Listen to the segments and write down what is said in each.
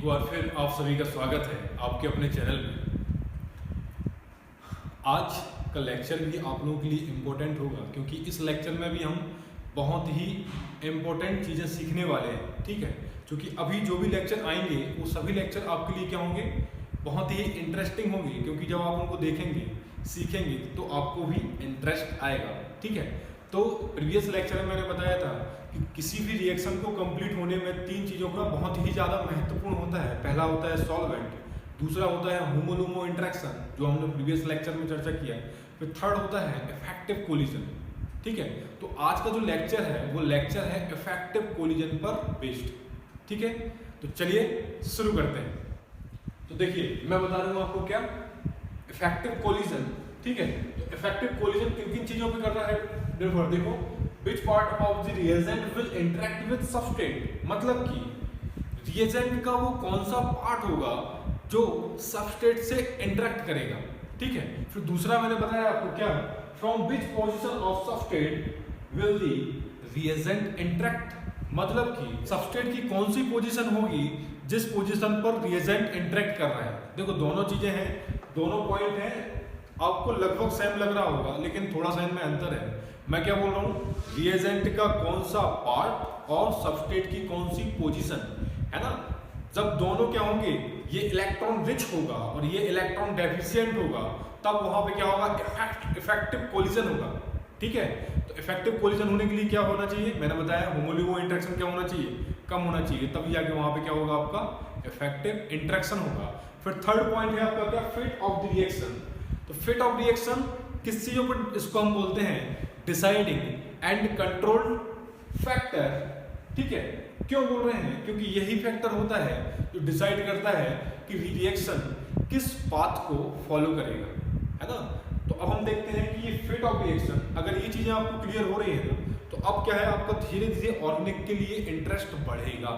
बार फिर आप सभी का स्वागत है आपके अपने चैनल में। आज का लेक्चर भी आप लोगों के लिए इम्पोर्टेंट होगा क्योंकि इस लेक्चर में भी हम बहुत ही इम्पोर्टेंट चीज़ें सीखने वाले हैं। ठीक है, क्योंकि अभी जो भी लेक्चर आएंगे वो सभी लेक्चर आपके लिए क्या होंगे, बहुत ही इंटरेस्टिंग होंगे, क्योंकि जब आप उनको देखेंगे सीखेंगे तो आपको भी इंटरेस्ट आएगा। ठीक है, तो प्रीवियस लेक्चर में मैंने बताया था कि किसी भी रिएक्शन को कंप्लीट होने में तीन चीज़ों का बहुत ही ज़्यादा महत्वपूर्ण होता है। पहला होता है सॉल्वेंट, दूसरा होता है होमो-लूमो इंटरेक्शन जो हमने प्रीवियस लेक्चर में चर्चा किया है, फिर थर्ड होता है इफेक्टिव कोलिजन। ठीक है, तो आज का जो लेक्चर है वो लेक्चर है इफेक्टिव कोलिजन पर बेस्ड। ठीक है, तो चलिए शुरू करते हैं। तो देखिए मैं बता रहा हूँ आपको क्या इफेक्टिव कोलिजन। ठीक है, तो इफेक्टिव कोलिजन किन किन चीज़ों पे कर रहा है, देखो which part of the reagent will interact with substrate, मतलब कि रिएजेंट का वो कौन सा पार्ट होगा जो सबस्ट्रेट से इंटरेक्ट करेगा। ठीक है, फिर दूसरा मैंने बताया आपको क्या, from which position of substrate will the reagent interact, मतलब कि सबस्ट्रेट की कौन सी पोजीशन होगी जिस पोजीशन पर रिएजेंट इंटरेक्ट कर रहा है। देखो दोनों चीजें हैं, दोनों पॉइंट हैं, आपको लगभग सेम लग रहा होगा लेकिन थोड़ा सा इनमें अंतर है। मैं क्या बोल रहा हूँ, रिएजेंट का कौन सा पार्ट और सबस्ट्रेट की कौन सी पोजीशन, है ना। जब दोनों क्या होंगे, ये इलेक्ट्रॉन रिच होगा और ये इलेक्ट्रॉन डेफिशिएंट होगा, तब वहां पे क्या होगा, इफेक्टिव कोलिजन होगा। ठीक है, तो इफेक्टिव कोलिजन होने के लिए क्या होना चाहिए, मैंने बताया होमो-लूमो इंटरेक्शन क्या होना चाहिए, कम होना चाहिए, तब जाके वहां पे क्या होगा, आपका इफेक्टिव इंटरेक्शन होगा। फिर थर्ड पॉइंट है आपका क्या, फिट ऑफ द रिएक्शन। तो फिट ऑफ रिएक्शन किस चीजों पर, इसको हम बोलते हैं डिसाइडिंग एंड कंट्रोल फैक्टर। ठीक है, क्यों बोल रहे हैं, क्योंकि यही फैक्टर होता है जो डिसाइड करता है कि रिएक्शन किस पाथ को फॉलो करेगा, है ना। तो अब हम देखते हैं कि ये फिट ऑफ रिएक्शन, अगर ये चीजें आपको क्लियर हो रही है ना, तो अब क्या है, आपका धीरे धीरे ऑर्गेनिक के लिए इंटरेस्ट बढ़ेगा।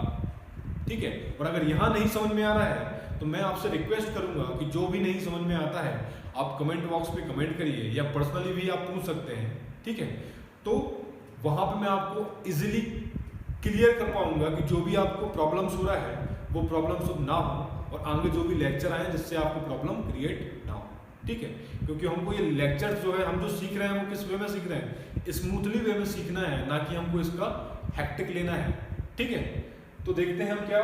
ठीक है, और अगर यहाँ नहीं समझ में आ रहा है तो मैं आपसे रिक्वेस्ट करूंगा कि जो भी नहीं समझ में आता है आप कमेंट बॉक्स पे कमेंट करिए या पर्सनली भी आप पूछ सकते हैं। ठीक है, तो वहां पे मैं आपको इजीली क्लियर कर पाऊंगा कि जो भी आपको प्रॉब्लम्स हो रहा है वो प्रॉब्लम्स ना हो और आगे जो भी लेक्चर आए जिससे आपको प्रॉब्लम क्रिएट ना हो। ठीक है, क्योंकि हमको ये लेक्चर जो है, हम जो सीख रहे हैं वो किस वे में सीख रहे हैं, स्मूथली वे में सीखना है, ना कि हमको इसका हैक्टिक लेना है। ठीक है, तो देखते हैं हम क्या,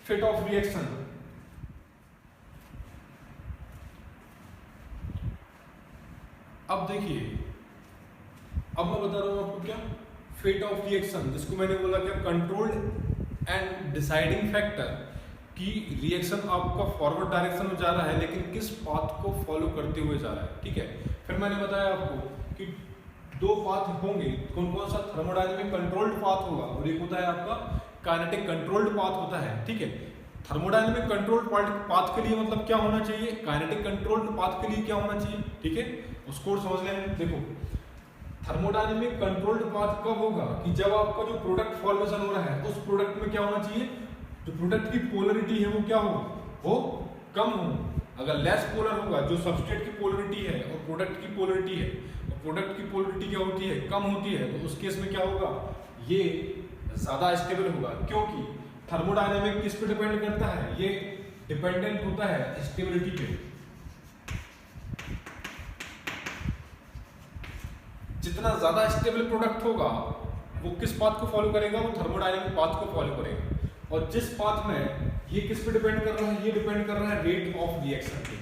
फिट ऑफ रिएक्शन। अब देखिए, अब मैं बता रहा हूं आपको क्या, फिट ऑफ रिएक्शन, जिसको मैंने बोला क्या, कंट्रोल्ड एंड डिसाइडिंग फैक्टर, कि रिएक्शन आपका फॉरवर्ड डायरेक्शन में जा रहा है लेकिन किस पाथ को फॉलो करते हुए जा रहा है। ठीक है, फिर मैंने बताया आपको कि दो पाथ होंगे, कौन कौन सा, थर्मोडायनेमिक कंट्रोल्ड पाथ होगा और एक होता है आपका काइनेटिक कंट्रोल्ड पाथ होता है। ठीक है, थर्मोडायनेमिक कंट्रोल्ड पाथ के लिए मतलब क्या होना चाहिए, काइनेटिक कंट्रोल्ड पाथ के लिए क्या होना चाहिए। ठीक है, उसको समझ लें। देखो थर्मोडायनेमिक कंट्रोल्ड पाथ कब होगा, कि जब आपका जो प्रोडक्ट फॉर्मेशन हो रहा है उस प्रोडक्ट में क्या होना चाहिए, जो प्रोडक्ट की पोलरिटी है वो क्या हो, वो कम हो। अगर लेस पोलर होगा, जो सबस्ट्रेट की पोलरिटी है और प्रोडक्ट की पोलरिटी है, और प्रोडक्ट की पोलरिटी क्या होती है, कम होती है, तो उस केस में क्या होगा, ये ज्यादा स्टेबल होगा। क्योंकि थर्मोडायनेमिक किस पे डिपेंड करता है, ये डिपेंडेंट होता है स्टेबिलिटी पे। जितना ज्यादा स्टेबल प्रोडक्ट होगा वो किस पाथ को फॉलो करेगा, वो थर्मोडायनेमिक पाथ को फॉलो करेगा। और जिस पाथ में ये किस पे डिपेंड कर रहा है, ये डिपेंड कर रहा है रेट ऑफ रिएक्शन पे।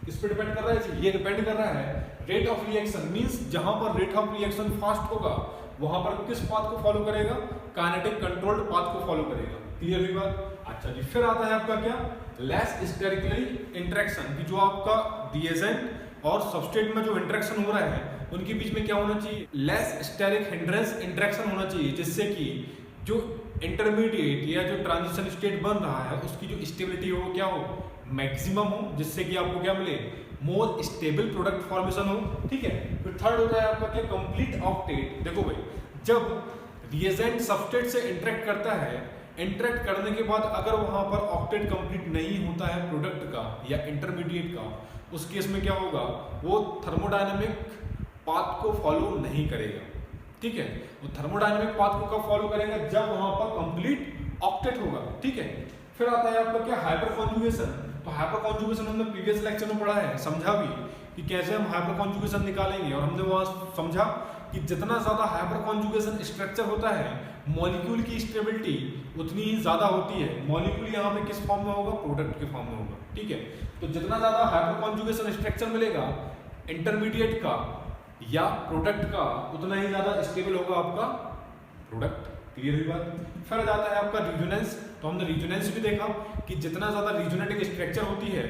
किस पे डिपेंड कर रहा है, ये डिपेंड कर रहा है रेट ऑफ रिएक्शन, मींस जहां पर रेट ऑफ रिएक्शन फास्ट होगा वहां पर किस पाथ को फॉलो करेगा, काइनेटिक कंट्रोल्ड पाथ को फॉलो करेगा। क्लियर हुई बात। अच्छा जी, फिर आता है आपका क्या, लेस स्टेरिकली इंटरेक्शन, कि जो आपका रिएजेंट और सबस्ट्रेट में जो इंटरेक्शन हो रहा है उनके बीच में क्या होना चाहिए, लेस स्टेरिक हिंड्रेंस इंटरेक्शन होना चाहिए, जिससे कि जो इंटरमीडिएट या जो ट्रांजिशन स्टेट बन रहा है उसकी जो स्टेबिलिटी हो क्या हो, मैक्सिमम हो, जिससे कि आपको क्या मिले, मोर स्टेबल प्रोडक्ट फॉर्मेशन हो। ठीक है, फिर थर्ड होता है आपका क्या, कंप्लीट ऑक्टेट। देखो भाई, जब रिएजेंट सबस्ट्रेट से इंटरेक्ट करता है, इंटरेक्ट करने के बाद अगर वहां पर ऑक्टेट कंप्लीट नहीं होता है प्रोडक्ट का या इंटरमीडिएट का, उस केस में क्या होगा, वो थर्मोडायनेमिक पाथ को फॉलो नहीं करेगा। ठीक है। वो थर्मोडायनेमिक पाथ को कब फॉलो करेगा, जब वहां पर कंप्लीट ऑक्टेट होगा, ठीक है। फिर आता है आपका क्या, हाइपर कॉन्जुगेशन। तो हाइपर कॉन्जुगेशन हमने प्रीवियस लेक्चर में पढ़ा है, समझा भी कि कैसे हम हाइपर कॉन्जुगेशन निकालेंगे, और हमने वहां समझा कि जितना ज्यादा हाइपर कॉन्जुगेशन स्ट्रक्चर होता है मॉलिक्यूल की स्टेबिलिटी उतनी ही ज्यादा होती है। मॉलिक्यूल यहाँ पे किस फॉर्म में होगा, प्रोडक्ट के फॉर्म में होगा, ठीक है। तो जितना ज्यादा हाइपर कॉन्जुगेशन स्ट्रक्चर मिलेगा इंटरमीडिएट का या प्रोडक्ट का, उतना ही ज्यादा स्टेबल होगा आपका प्रोडक्ट। क्लियर हुई बात। फिर जाता है आपका रिजोनेंस। तो हमने रिजोनेंस भी देखा कि जितना ज्यादा रिजोनेटिक स्ट्रक्चर होती है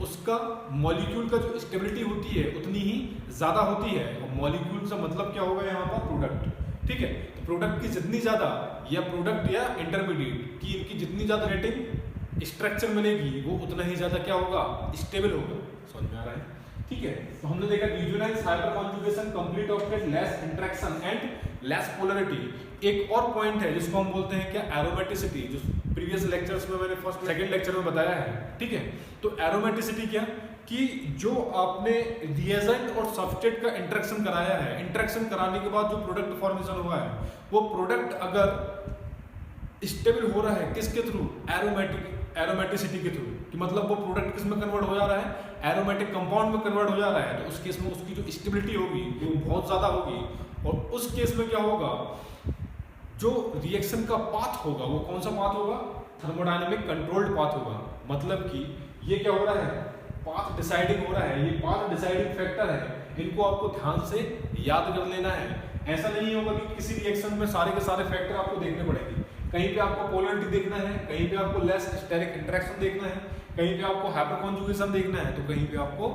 उसका मॉलिक्यूल का जो स्टेबिलिटी होती है उतनी ही ज्यादा होती है। और मॉलिक्यूल से मतलब क्या होगा यहाँ पर, प्रोडक्ट, ठीक है। तो प्रोडक्ट की जितनी ज्यादा, या प्रोडक्ट या इंटरमीडिएट की इनकी जितनी ज्यादा रेटिंग स्ट्रक्चर मिलेगी वो उतना ही ज्यादा क्या होगा, स्टेबल होगा। समझ में आ रहा है, ठीक है। तो हमने देखा resonance, hyper conjugation, complete octet, less interaction and less polarity. एक और पॉइंट है जिसको हम बोलते हैं क्या, एरोमेटिसिटी, जो प्रीवियस लेक्चर्स में मैंने फर्स्ट सेकंड लेक्चर में बताया है, ठीक है। तो एरोमेटिसिटी क्या, कि जो आपने रिएजेंट और सबस्ट्रेट का इंटरेक्शन कराया है, इंटरेक्शन कराने के बाद जो प्रोडक्ट फॉर्मेशन हुआ है वो प्रोडक्ट अगर स्टेबल हो रहा है किसके थ्रू, एरोमेटिसिटी के थ्रू, कि मतलब वो प्रोडक्ट किस में कन्वर्ट हो जा रहा है, एरोमेटिक कंपाउंड में कन्वर्ट हो जा रहा है। तो उस केस में उसकी जो स्टेबिलिटी होगी वो बहुत ज्यादा होगी। और उस केस में क्या होगा, जो रिएक्शन का पाथ होगा वो कौन सा पाथ होगा, थर्मोडायनेमिक कंट्रोल्ड पाथ होगा। मतलब कि ये क्या हो रहा है, पाथ डिसाइडिंग हो रहा है, ये पाथ डिसाइडिंग फैक्टर है। इनको आपको ध्यान से याद कर लेना है। ऐसा नहीं होगा कि किसी रिएक्शन में सारे के सारे फैक्टर आपको देखने पड़ेंगे। कहीं पे आपको पोलरिटी देखना है, कहीं पे आपको लेस स्टेरिक इंटरेक्शन देखना है, कहीं पे आपको हाइपर कॉन्जुगेशन देखना है, तो कहीं पे आपको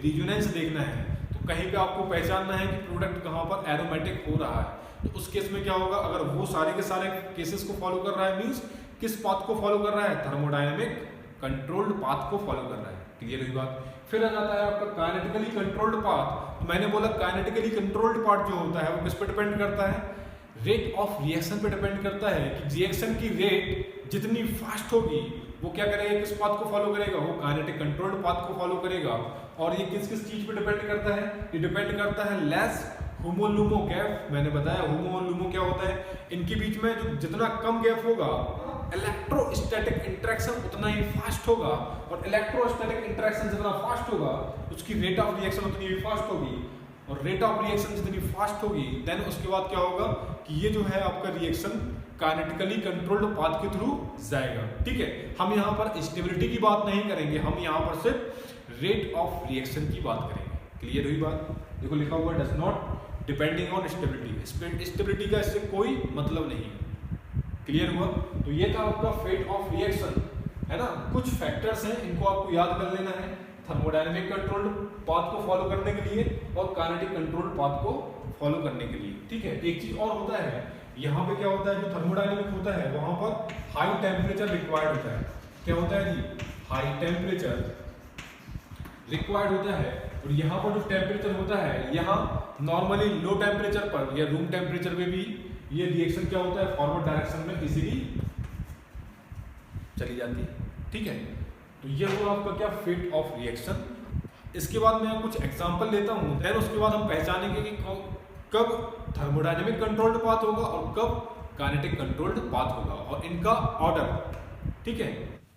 रिजोनेंस देखना है, तो कहीं पे आपको पहचानना है कि प्रोडक्ट कहाँ पर एरोमेटिक हो रहा है। तो उस केस में क्या होगा, अगर वो सारे के सारे केसेस को फॉलो कर रहा है, मीन्स किस पाथ को फॉलो कर रहा है, थर्मोडायनेमिक कंट्रोल्ड पाथ को फॉलो कर रहा है। क्लियर हुई बात। फिर आ जाता है आपका काइनेटिकली कंट्रोल्ड पाथ। तो मैंने बोला काइनेटिकली कंट्रोल्ड पाथ जो होता है वो किस पे डिपेंड करता है, रेट ऑफ रिएक्शन पे डिपेंड करता है। कि रिएक्शन की रेट जितनी फास्ट होगी वो क्या करेगा, किस पाथ को फॉलो करेगा, वो काइनेटिक कंट्रोल्ड पाथ को फॉलो करेगा। और ये किस किस चीज पे डिपेंड करता है, ये डिपेंड करता है लेस होमो-लुमो गैप। मैंने बताया होमो और लुमो क्या होता है, इनके बीच में जो जितना कम गैप होगा इलेक्ट्रोस्टैटिक इंटरेक्शन उतना ही फास्ट होगा। और इलेक्ट्रोस्टैटिक इंटरेक्शन जितना फास्ट होगा उसकी रेट ऑफ रिएक्शन उतनी ही फास्ट होगी। और रेट ऑफ रिएक्शन जितनी फास्ट होगी देन उसके बाद क्या होगा कि ये जो है आपका रिएक्शन काइनेटिकली कंट्रोल्ड पाथ के थ्रू जाएगा। ठीक है, हम यहाँ पर स्टेबिलिटी की बात नहीं करेंगे, हम यहाँ पर सिर्फ रेट ऑफ रिएक्शन की बात करेंगे। क्लियर हुई बात। देखो लिखा हुआ does not depending on stability, stability का इससे कोई मतलब नहीं है। क्लियर हुआ। तो ये था आपका फेट ऑफ रिएक्शन, है ना। कुछ फैक्टर्स हैं, इनको आपको याद कर लेना है थर्मोडायनेमिक कंट्रोल्ड पाथ को फॉलो करने के लिए और काइनेटिक कंट्रोल्ड पाथ को फॉलो करने के लिए। ठीक है, एक चीज और होता है यहाँ पे, क्या होता है जो थर्मोडायनेमिक होता है वहां पर हाई टेम्परेचर रिक्वायर्ड होता है। क्या होता है जी, हाई टेम्परेचर रिक्वायर्ड होता है। और यहाँ पर जो टेम्परेचर होता है, यहाँ नॉर्मली लो टेम्परेचर पर या रूम टेम्परेचर में भी ये रिएक्शन क्या होता है, फॉरवर्ड डायरेक्शन में इजीली चली जाती है। ठीक है, तो ये हुआ आपका क्या, फेट ऑफ रिएक्शन। इसके बाद मैं कुछ एग्जांपल लेता हूं, देन उसके बाद हम पहचानेंगे कि कब थर्मोडायनेमिक कंट्रोल्ड पाथ होगा और कब काइनेटिक कंट्रोल्ड पाथ होगा और इनका ऑर्डर। ठीक है,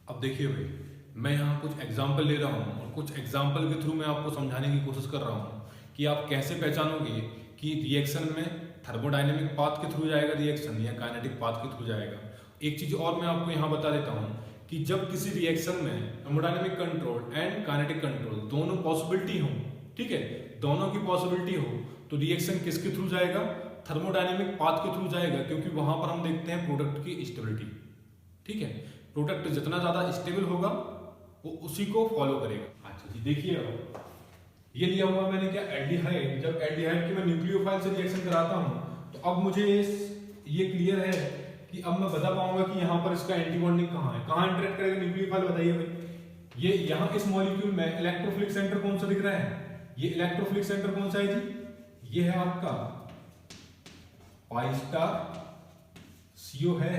अब देखिए भाई, मैं यहाँ कुछ एग्जांपल ले रहा हूँ और कुछ एग्जांपल के थ्रू मैं आपको समझाने की कोशिश कर रहा हूँ कि आप कैसे पहचानोगे कि रिएक्शन में थर्मोडायनेमिक पाथ के थ्रू जाएगा रिएक्शन या काइनेटिक पाथ के थ्रू जाएगा। एक चीज और मैं आपको यहाँ बता देता हूँ कि जब किसी रिएक्शन में thermodynamic control and kinetic control दोनों पॉसिबिलिटी हो, ठीक है, दोनों की पॉसिबिलिटी हो, तो रिएक्शन किसके थ्रू जाएगा, थर्मोडायनेमिक पाथ के थ्रू जाएगा, क्योंकि वहां पर हम देखते हैं प्रोडक्ट की स्टेबिलिटी। ठीक है, प्रोडक्ट जितना ज्यादा स्टेबल होगा वो उसी को फॉलो करेगा। अच्छा जी, देखिए ये लिया हुआ मैंने क्या, एल्डिहाइड। जब एल्डिहाइड की मैं न्यूक्लियोफाइल से रिएक्शन कराता हूँ तो अब मुझे ये क्लियर है कि अब मैं बता पाऊंगा कि यहाँ पर इसका एंटी बॉन्डिंग कहाँ है, कहाँ इंटरेक्ट करेगा न्यूक्लियोफाइल, बताइए भाई। ये यहाँ इस मॉलिक्यूल में इलेक्ट्रोफिलिक सेंटर कौन सा दिख रहा है, ये इलेक्ट्रोफिलिक सेंटर कौन सा है जी, ये है आपका पाई स्टार सीओ है।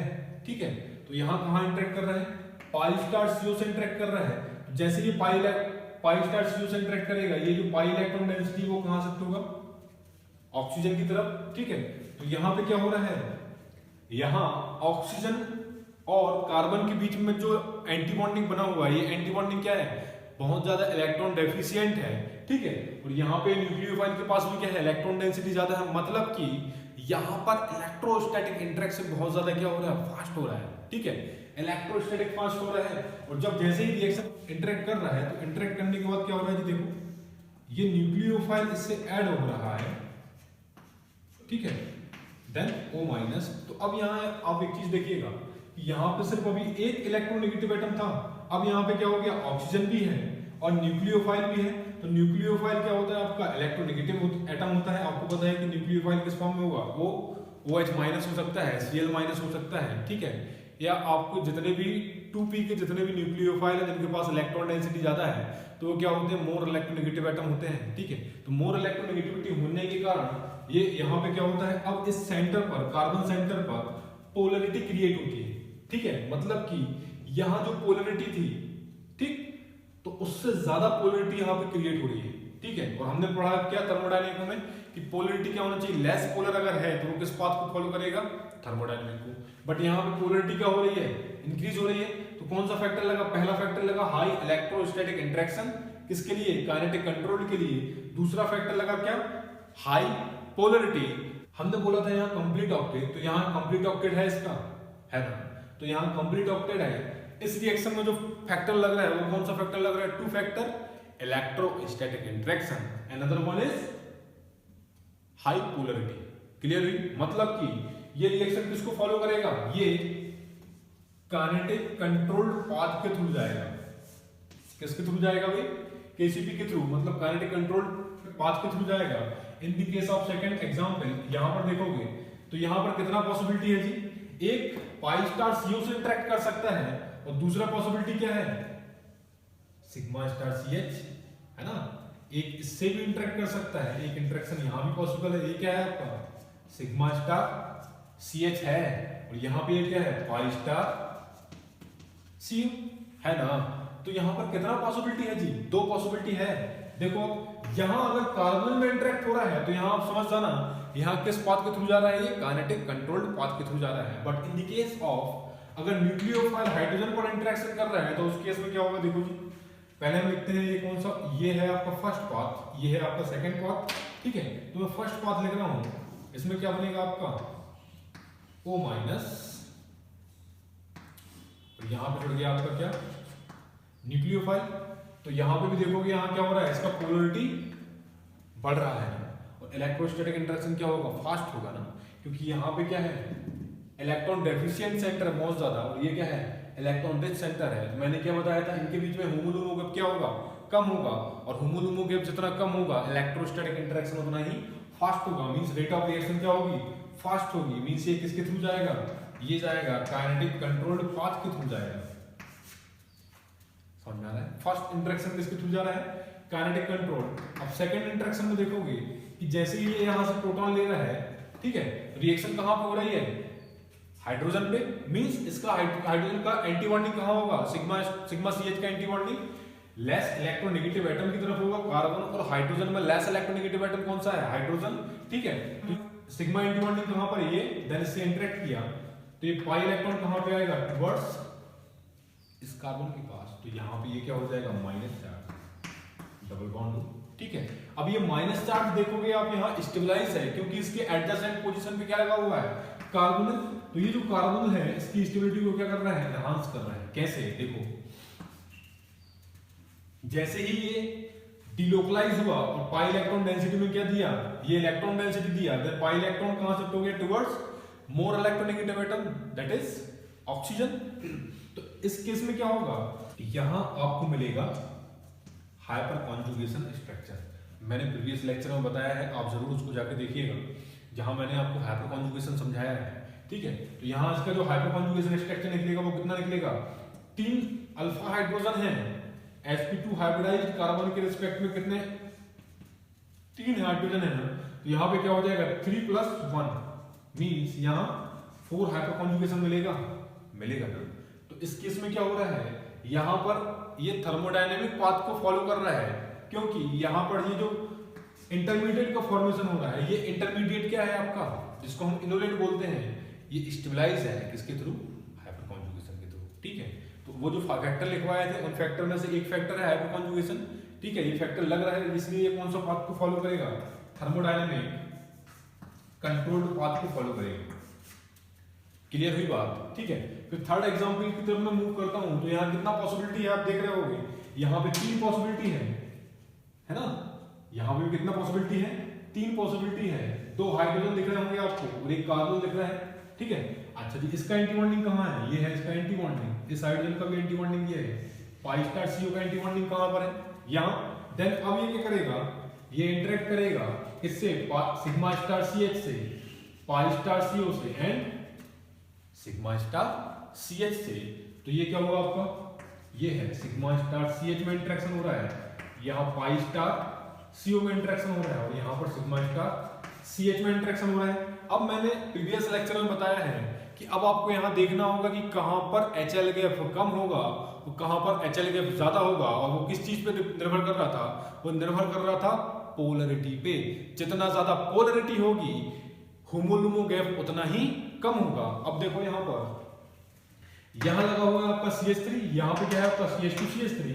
ठीक है, तो यहाँ कहाँ इंटरेक्ट कर रहा है, पाई स्टार सीओ से इंटरेक्ट कर रहा है। जैसे ये पाई स्टार सीओ से इंटरेक्ट करेगा, ये जो पाई इलेक्ट्रॉन डेंसिटी वो कहाँ शिफ्ट होगा, ऑक्सीजन की तरफ, ठीक है। तो यहाँ पे क्या हो रहा है, यहाँ ऑक्सीजन और कार्बन के बीच में जो एंटी बॉन्डिंग बना हुआ है, ये एंटी बॉन्डिंग क्या है, बहुत ज्यादा इलेक्ट्रॉन डेफिशिएंट है, ठीक है। और यहाँ पे न्यूक्लियोफाइल के पास भी क्या है, इलेक्ट्रॉन डेंसिटी ज्यादा है, मतलब कि यहाँ पर इलेक्ट्रोस्टैटिक इंटरेक्शन बहुत ज्यादा क्या हो रहा है, फास्ट हो रहा है, ठीक है। इलेक्ट्रोस्टैटिक फास्ट हो रहा है, और जब जैसे ही रिएक्शन इंटरेक्ट कर रहा है तो इंटरेक्ट करने के बाद क्या हो रहा है जी, देखो ये न्यूक्लियोफाइल इससे ऐड हो रहा है, ठीक है, देन O-। तो अब यहाँ आप एक चीज देखिएगा, यहाँ पे सिर्फ अभी एक इलेक्ट्रोनेगेटिव एटम था, अब यहाँ पे क्या हो गया, ऑक्सीजन भी है और न्यूक्लियोफाइल भी है। तो न्यूक्लियोफाइल क्या होता है, आपका इलेक्ट्रोनेगेटिव एटम होता है। आपको पता है कि न्यूक्लियोफाइल किस फॉर्म में होगा, वो OH- हो सकता है, Cl- हो सकता है, ठीक है। या आपको जितने भी 2p के जितने भी न्यूक्लियोफाइल है जिनके पास इलेक्ट्रॉन डेंसिटी ज्यादा है, तो वो क्या होते हैं, मोर इलेक्ट्रोनेगेटिव एटम होते हैं, ठीक है। तो मोर इलेक्ट्रोनेगेटिविटी होने के कारण ये यहाँ पे क्या होता है, अब इस सेंटर पर, कार्बन सेंटर पर पोलरिटी क्रिएट होती है, ठीक है। मतलब कि यहाँ जो पोलरिटी थी, ठीक, तो उससे ज्यादा पोलरिटी यहाँ पे क्रिएट हो रही है, ठीक है। और हमने पढ़ा क्या थर्मोडायनेमिक में कि पोलरिटी क्या होना चाहिए, लेस पोलर अगर है तो वो किस पाथ को फॉलो करेगा, थर्मोडायनेमिक को। बट यहाँ पे पोलरिटी क्या हो रही है, इंक्रीज हो रही है। तो कौन सा फैक्टर लगा, पहला फैक्टर लगा हाई इलेक्ट्रोस्टैटिक इंटरेक्शन, किसके लिए, काइनेटिक कंट्रोल के लिए। दूसरा फैक्टर लगा क्या, हाई पोलरिटी। हमने बोला था यहाँ कंप्लीट ऑक्टेट, तो यहाँ कंप्लीट ऑक्टेट है इसका, है ना। तो यहाँ कंप्लीट ऑक्टेट है। इस रिएक्शन में जो फैक्टर लग रहा है वो कौन सा फैक्टर लग रहा है, 2 factor electrostatic interaction, another one is high polarity. Clear हुई, मतलब कि ये रिएक्शन किसको फॉलो करेगा, ये काइनेटिक कंट्रोल्ड पाथ के थ्रू जाएगा। किसके थ्रू जाएगा भाई, केसीपी के थ्रू, मतलब काइनेटिक कंट्रोल्ड पाथ के थ्रू जाएगा। In the case of second example, यहां पर देखोगे तो यहां पर कितना पॉसिबिलिटी है जी, एक पाई स्टार सीओ से इंटरेक्ट कर सकता है, और दूसरा पॉसिबिलिटी क्या है, सिग्मा स्टार सीएच, है ना। एक इससे भी इंटरेक्ट कर सकता है, एक इंटरेक्शन यहां भी पॉसिबल है। ये क्या है आपका, सिग्मा स्टार सीएच है, और यहां पे ये क्या है, पाई स्टार सीओ, है ना। तो यहां पर कितना पॉसिबिलिटी है जी, 2 पॉसिबिलिटी है। देखो यहां अगर कार्बन में इंटरेक्ट हो रहा है तो यहां आप समझ जाना, यहां किस पाथ के थ्रू जा रहा है, ये काइनेटिक कंट्रोल्ड पाथ के थ्रू जा रहा है। But in the case of अगर न्यूक्लियोफाइल हाइड्रोजन पर इंटरेक्शन कर रहा है तो उस केस में क्या होगा, देखो जी, पहले हम लिखते हैं ये कौन सा, ये है आपका फर्स्ट पाथ, ये है आपका सेकंड पाथ, ठीक है। तो मैं फर्स्ट पाथ लिख रहा हूं, इसमें क्या बनेगा आपका O-, और यहां पे जुड़ गया आपका क्या, न्यूक्लियोफाइल। तो यहां पे भी देखोगे यहां क्या हो रहा है, इसका पोलरिटी बढ़ रहा है ना, और इलेक्ट्रोस्टैटिक इंटरेक्शन क्या होगा, फास्ट होगा ना, क्योंकि यहां पे क्या है, इलेक्ट्रॉन डेफिशिएंट सेंटर है बहुत ज्यादा, और ये क्या है, इलेक्ट्रॉन रिच सेंटर है। तो मैंने क्या बताया था, इनके बीच में होमोलुमो गैप क्या होगा, कम होगा, और होमोलुमो गैप जितना कम होगा इलेक्ट्रोस्टैटिक इंटरेक्शन उतना ही फास्ट होगा। मींस रेट ऑफ रिएक्शन क्या होगी, फास्ट होगी। मींस ये किसके थ्रू जाएगा, ये जाएगा काइनेटिक कंट्रोल्ड पाथ के थ्रू जाएगा। समझ में आ रहा है, फर्स्ट इंटरेक्शन किसके थ्रू जा रहा है, काइनेटिक कंट्रोल। अब सेकंड इंटरेक्शन में देखोगे कि जैसे ही ये यहां से प्रोटॉन ले रहा है, ठीक है, रिएक्शन कहां पे हो रही है, हाइड्रोजन पे। मींस इसका हाइड्रोजन का एंटी बॉन्डिंग कहां होगा, सिग्मा सीएच का anti bonding less electronegative atom की तरफ होगा, कार्बन और हाइड्रोजन में लेस इलेक्ट्रोनेगेटिव एटम कौन सा है, हाइड्रोजन, ठीक है। तो सिग्मा एंटी बॉन्डिंग कहां पर, ये देन इससे इंटरेक्ट किया तो ये पाई इलेक्ट्रॉन कहां पे आएगा, टुवर्ड्स इस कार्बन के पास। तो यहां पे ये क्या हो जाएगा, माइनस चार्ज, डबल बॉन्ड, ठीक है। अब ये माइनस चार्ज देखोगे आप यहाँ स्टेबलाइज है, क्योंकि इसके एडजेसेंट पोजीशन पे क्या लगा हुआ है, कार्बोनिल। तो ये जो कार्बोनिल है इसकी स्टेबिलिटी को क्या कर रहा है, एनहांस कर रहा है। कैसे, देखो जैसे ही ये डिलोकलाइज हुआ और पाई इलेक्ट्रॉन डेंसिटी में क्या दिया, ये इलेक्ट्रॉन डेंसिटी दिया, देन पाई इलेक्ट्रॉन कहां शिफ्ट हो गया, towards more electronegative atom that is oxygen. तो इस केस में क्या होगा, यहां आपको मिलेगा हाइपर कॉन्जुगेशन स्ट्रक्चर। मैंने प्रीवियस लेक्चर में बताया है, आप जरूर उसको जाके देखिएगा, जहां मैंने आपको हाइपर कॉन्जुगेशन समझाया है, ठीक है। तो यहां इसका जो हाइपर कॉन्जुगेशन स्ट्रक्चर निकलेगा वो कितना निकलेगा, 3 अल्फा हाइड्रोजन है, sp2 हाइब्रिडाइज्ड कार्बन के रिस्पेक्ट में कितने, 3 हाइड्रोजन है ना। तो यहां पे क्या हो जाएगा, 3 + 1 मींस यहां 4 हाइपर कॉन्जुगेशन मिलेगा ना। तो इस केस में क्या हो रहा है, यहां पर ये थर्मोडायनेमिक पाथ को फॉलो कर रहा है, क्योंकि यहां पर ये जो इंटरमीडिएट का फॉर्मेशन हो रहा है। ये इंटरमीडिएट क्या है आपका, जिसको हम इनोलेट बोलते हैं, ये स्टेबलाइज है किसके थ्रू, हाइपर कॉन्जुगेशन के थ्रू। ठीक है, तो वो जो फैक्टर लिखवाए थे उन फैक्टर में से एक फैक्टर है हाइपर कॉन्जुगेशन। ठीक है, ये फैक्टर लग रहा है, इसलिए ये कौन सा पाथ को फॉलो करेगा, थर्मोडायनेमिक कंट्रोल्ड पाथ को फॉलो करेगा। क्लियर हुई बात। ठीक है, फिर थर्ड एग्जांपल की तरफ मैं मूव करता हूं, तो यहाँ कितना पॉसिबिलिटी है आप देख रहे होगे, यहाँ पे 3 पॉसिबिलिटी है ना, यहाँ पे भी कितना पॉसिबिलिटी है, 3 पॉसिबिलिटी है। 2 हाइड्रोजन दिख रहे होंगे आपको और एक कार्बन दिख रहा है। ठीक है, अच्छा जी, इसका एंटी बॉन्डिंग कहाँ है, ये है इसका एंटी बॉन्डिंग, इस हाइड्रोजन का भी एंटी बॉन्डिंग ये है। पाई स्टार CO का एंटी बॉन्डिंग कहाँ पर है, यहाँ। देन अब ये क्या करेगा, ये इंटरेक्ट करेगा किससे, सिग्मा स्टार CH से, पाई स्टार CO से एंड सिग्मा स्टार CH से। तो ये क्या होगा आपका, ये है सिग्मा स्टार CH में इंटरेक्शन हो रहा है, यहाँ पाई स्टार CO में इंटरेक्शन हो रहा है और यहाँ पर सिग्मा स्टार CH में इंटरेक्शन हो रहा है। अब मैंने प्रीवियस लेक्चर में बताया है कि अब आपको यहाँ देखना होगा कि कहाँ पर HL गैप कम होगा तो कहाँ पर HL गैप ज्यादा होगा, और वो किस चीज पे निर्भर कर रहा था, वो निर्भर कर रहा था पोलरिटी पे। जितना ज्यादा पोलरिटी होगी होमोलुमो गैप उतना ही कम होगा। अब देखो यहाँ पर यहाँ लगा हुआ है आपका CH3, यहाँ पे क्या है आपका CH2 CH3,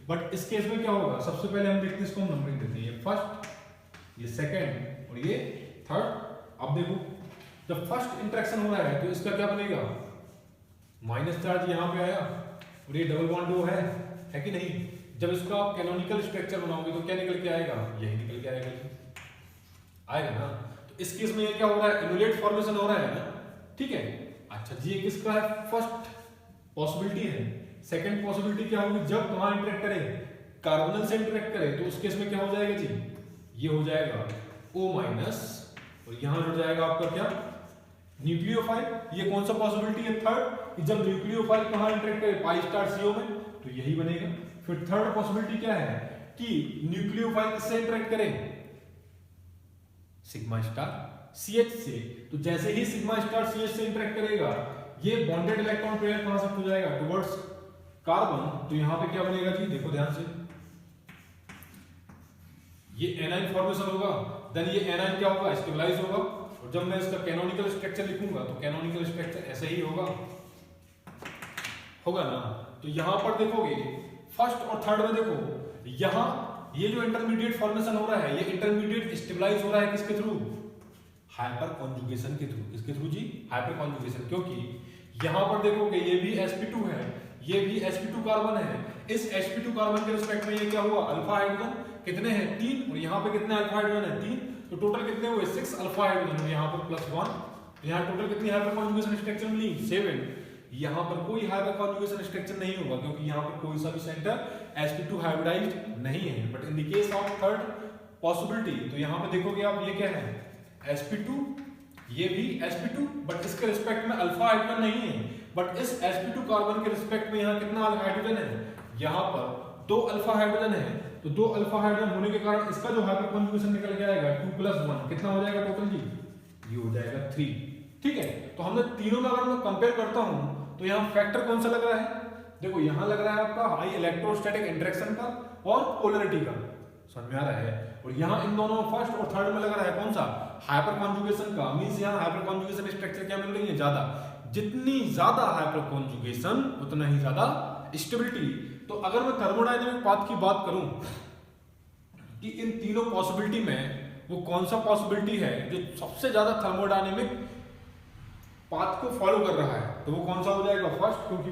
बट इस केस में क्या होगा, सबसे पहले हम देखते हैं, इसको हम नंबरिंग देते हैं, ये फर्स्ट, ये सेकंड और ये थर्ड। अब देखो जब फर्स्ट इंटरेक्शन हो रहा है तो इसका क्या बनेगा, माइनस चार्ज यहाँ पे आया और ये डबल बॉन्ड वो है कि नहीं। जब इसका आप कैनोनिकल स्ट्रक्चर बनाओगे तो क्या निकल के आएगा, यही निकल के आएगा ना। तो इस केस में ये क्या हो रहा है, इनोलेट फॉर्मेशन हो रहा है ना। ठीक है, अच्छा जी, ये किसका है, फर्स्ट पॉसिबिलिटी है। सेकंड पॉसिबिलिटी क्या होगी, जब कहाँ इंटरेक्ट करे, कार्बोनल से इंटरेक्ट करे, तो उस केस में क्या हो जाएगा जी, ये हो जाएगा O माइनस और यहां जुड़ जाएगा आपका क्या, न्यूक्लियोफाइल। ये कौन सा पॉसिबिलिटी है, थर्ड, कि जब न्यूक्लियोफाइल कहाँ इंटरेक्ट करे, पाई स्टार CO में, तो यही बनेगा। फिर थर्ड पॉसिबिलिटी क्या है कि न्यूक्लियोफाइल किससे इंटरेक्ट करे, सिग्मा स्टार CH से। तो जैसे ही सिग्मा स्टार CH से इंटरेक्ट करेगा, ये बॉन्डेड इलेक्ट्रॉन पेयर कहां शिफ्ट हो जाएगा, टुवर्ड्स कार्बन। तो यहां पे क्या बनेगा जी, देखो ध्यान से, ये एनाइन फॉर्मेशन होगा, देन ये एनाइन क्या होगा, स्टेबलाइज होगा। और जब मैं इसका कैनोनिकल स्ट्रक्चर लिखूंगा तो कैनोनिकल स्ट्रक्चर ऐसे ही होगा ना। तो यहां पर देखोगे फर्स्ट और थर्ड में, देखो यहां ये जो इंटरमीडिएट फॉर्मेशन हो रहा है, ये इंटरमीडिएट स्टेबलाइज हो रहा है किसके थ्रू, हाइपर कॉन्जुगेशन के थ्रू। किसके थ्रू जी, हाइपर कॉन्जुगेशन। क्योंकि यहां पर देखोगे ये भी sp2 है, ये भी sp2 कार्बन है। इस sp2 कार्बन के रिस्पेक्ट में ये क्या हुआ, अल्फा हाइड्रोजन कितने हैं, 3, और यहाँ पे कितने अल्फा हाइड्रोजन है, 3। तो टोटल कितने हुए, 6 अल्फा हाइड्रोजन, यहाँ पर +1। यहाँ टोटल कितनी हाइपर कॉन्जुगेशन स्ट्रक्चर मिली, 7। यहाँ पर कोई हाइपर कॉन्जुगेशन स्ट्रक्चर नहीं होगा क्योंकि यहाँ पर कोई सा भी सेंटर sp2 हाइब्रिडाइज्ड नहीं है। But in the case of third possibility, तो यहाँ पे देखोगे आप, ये क्या है, sp2, ये भी sp2, बट इसके रिस्पेक्ट में अल्फा हाइड्रोजन नहीं है। बट इस sp2 कार्बन के रिस्पेक्ट में यहाँ कितना हाइड्रोजन है, यहाँ पर 2 अल्फा हाइड्रोजन है। तो 2 अल्फा हाइड्रोजन होने के कारण इसका जो हाइपर कॉन्जुगेशन निकल के आएगा 2 + 1 कितना हो जाएगा टोटल जी, ये हो जाएगा 3। ठीक है, तो हमने तीनों में अगर मैं कंपेयर करता हूं तो यहाँ फैक्टर कौन सा लग रहा है, देखो यहाँ लग रहा है आपका हाई इलेक्ट्रोस्टैटिक इंटरेक्शन का और पोलरिटी का, समझ में आ रहा है। और यहाँ इन दोनों फर्स्ट और थर्ड में लग रहा है कौन सा, हाइपर कॉन्जुगेशन का। मींस यहाँ हाइपर कॉन्जुगेशन स्ट्रक्चर क्या मिल रही है, ज्यादा। जितनी ज्यादा हाइपर कॉन्जुगेशन उतना ही ज्यादा स्टेबिलिटी। तो अगर मैं थर्मोडायनेमिक पाथ की बात करूं कि इन तीनों पॉसिबिलिटी में वो कौन सा पॉसिबिलिटी है जो सबसे ज्यादा थर्मोडायनेमिक पाथ को फॉलो कर रहा है, तो वो कौन सा हो जाएगा, फर्स्ट, क्योंकि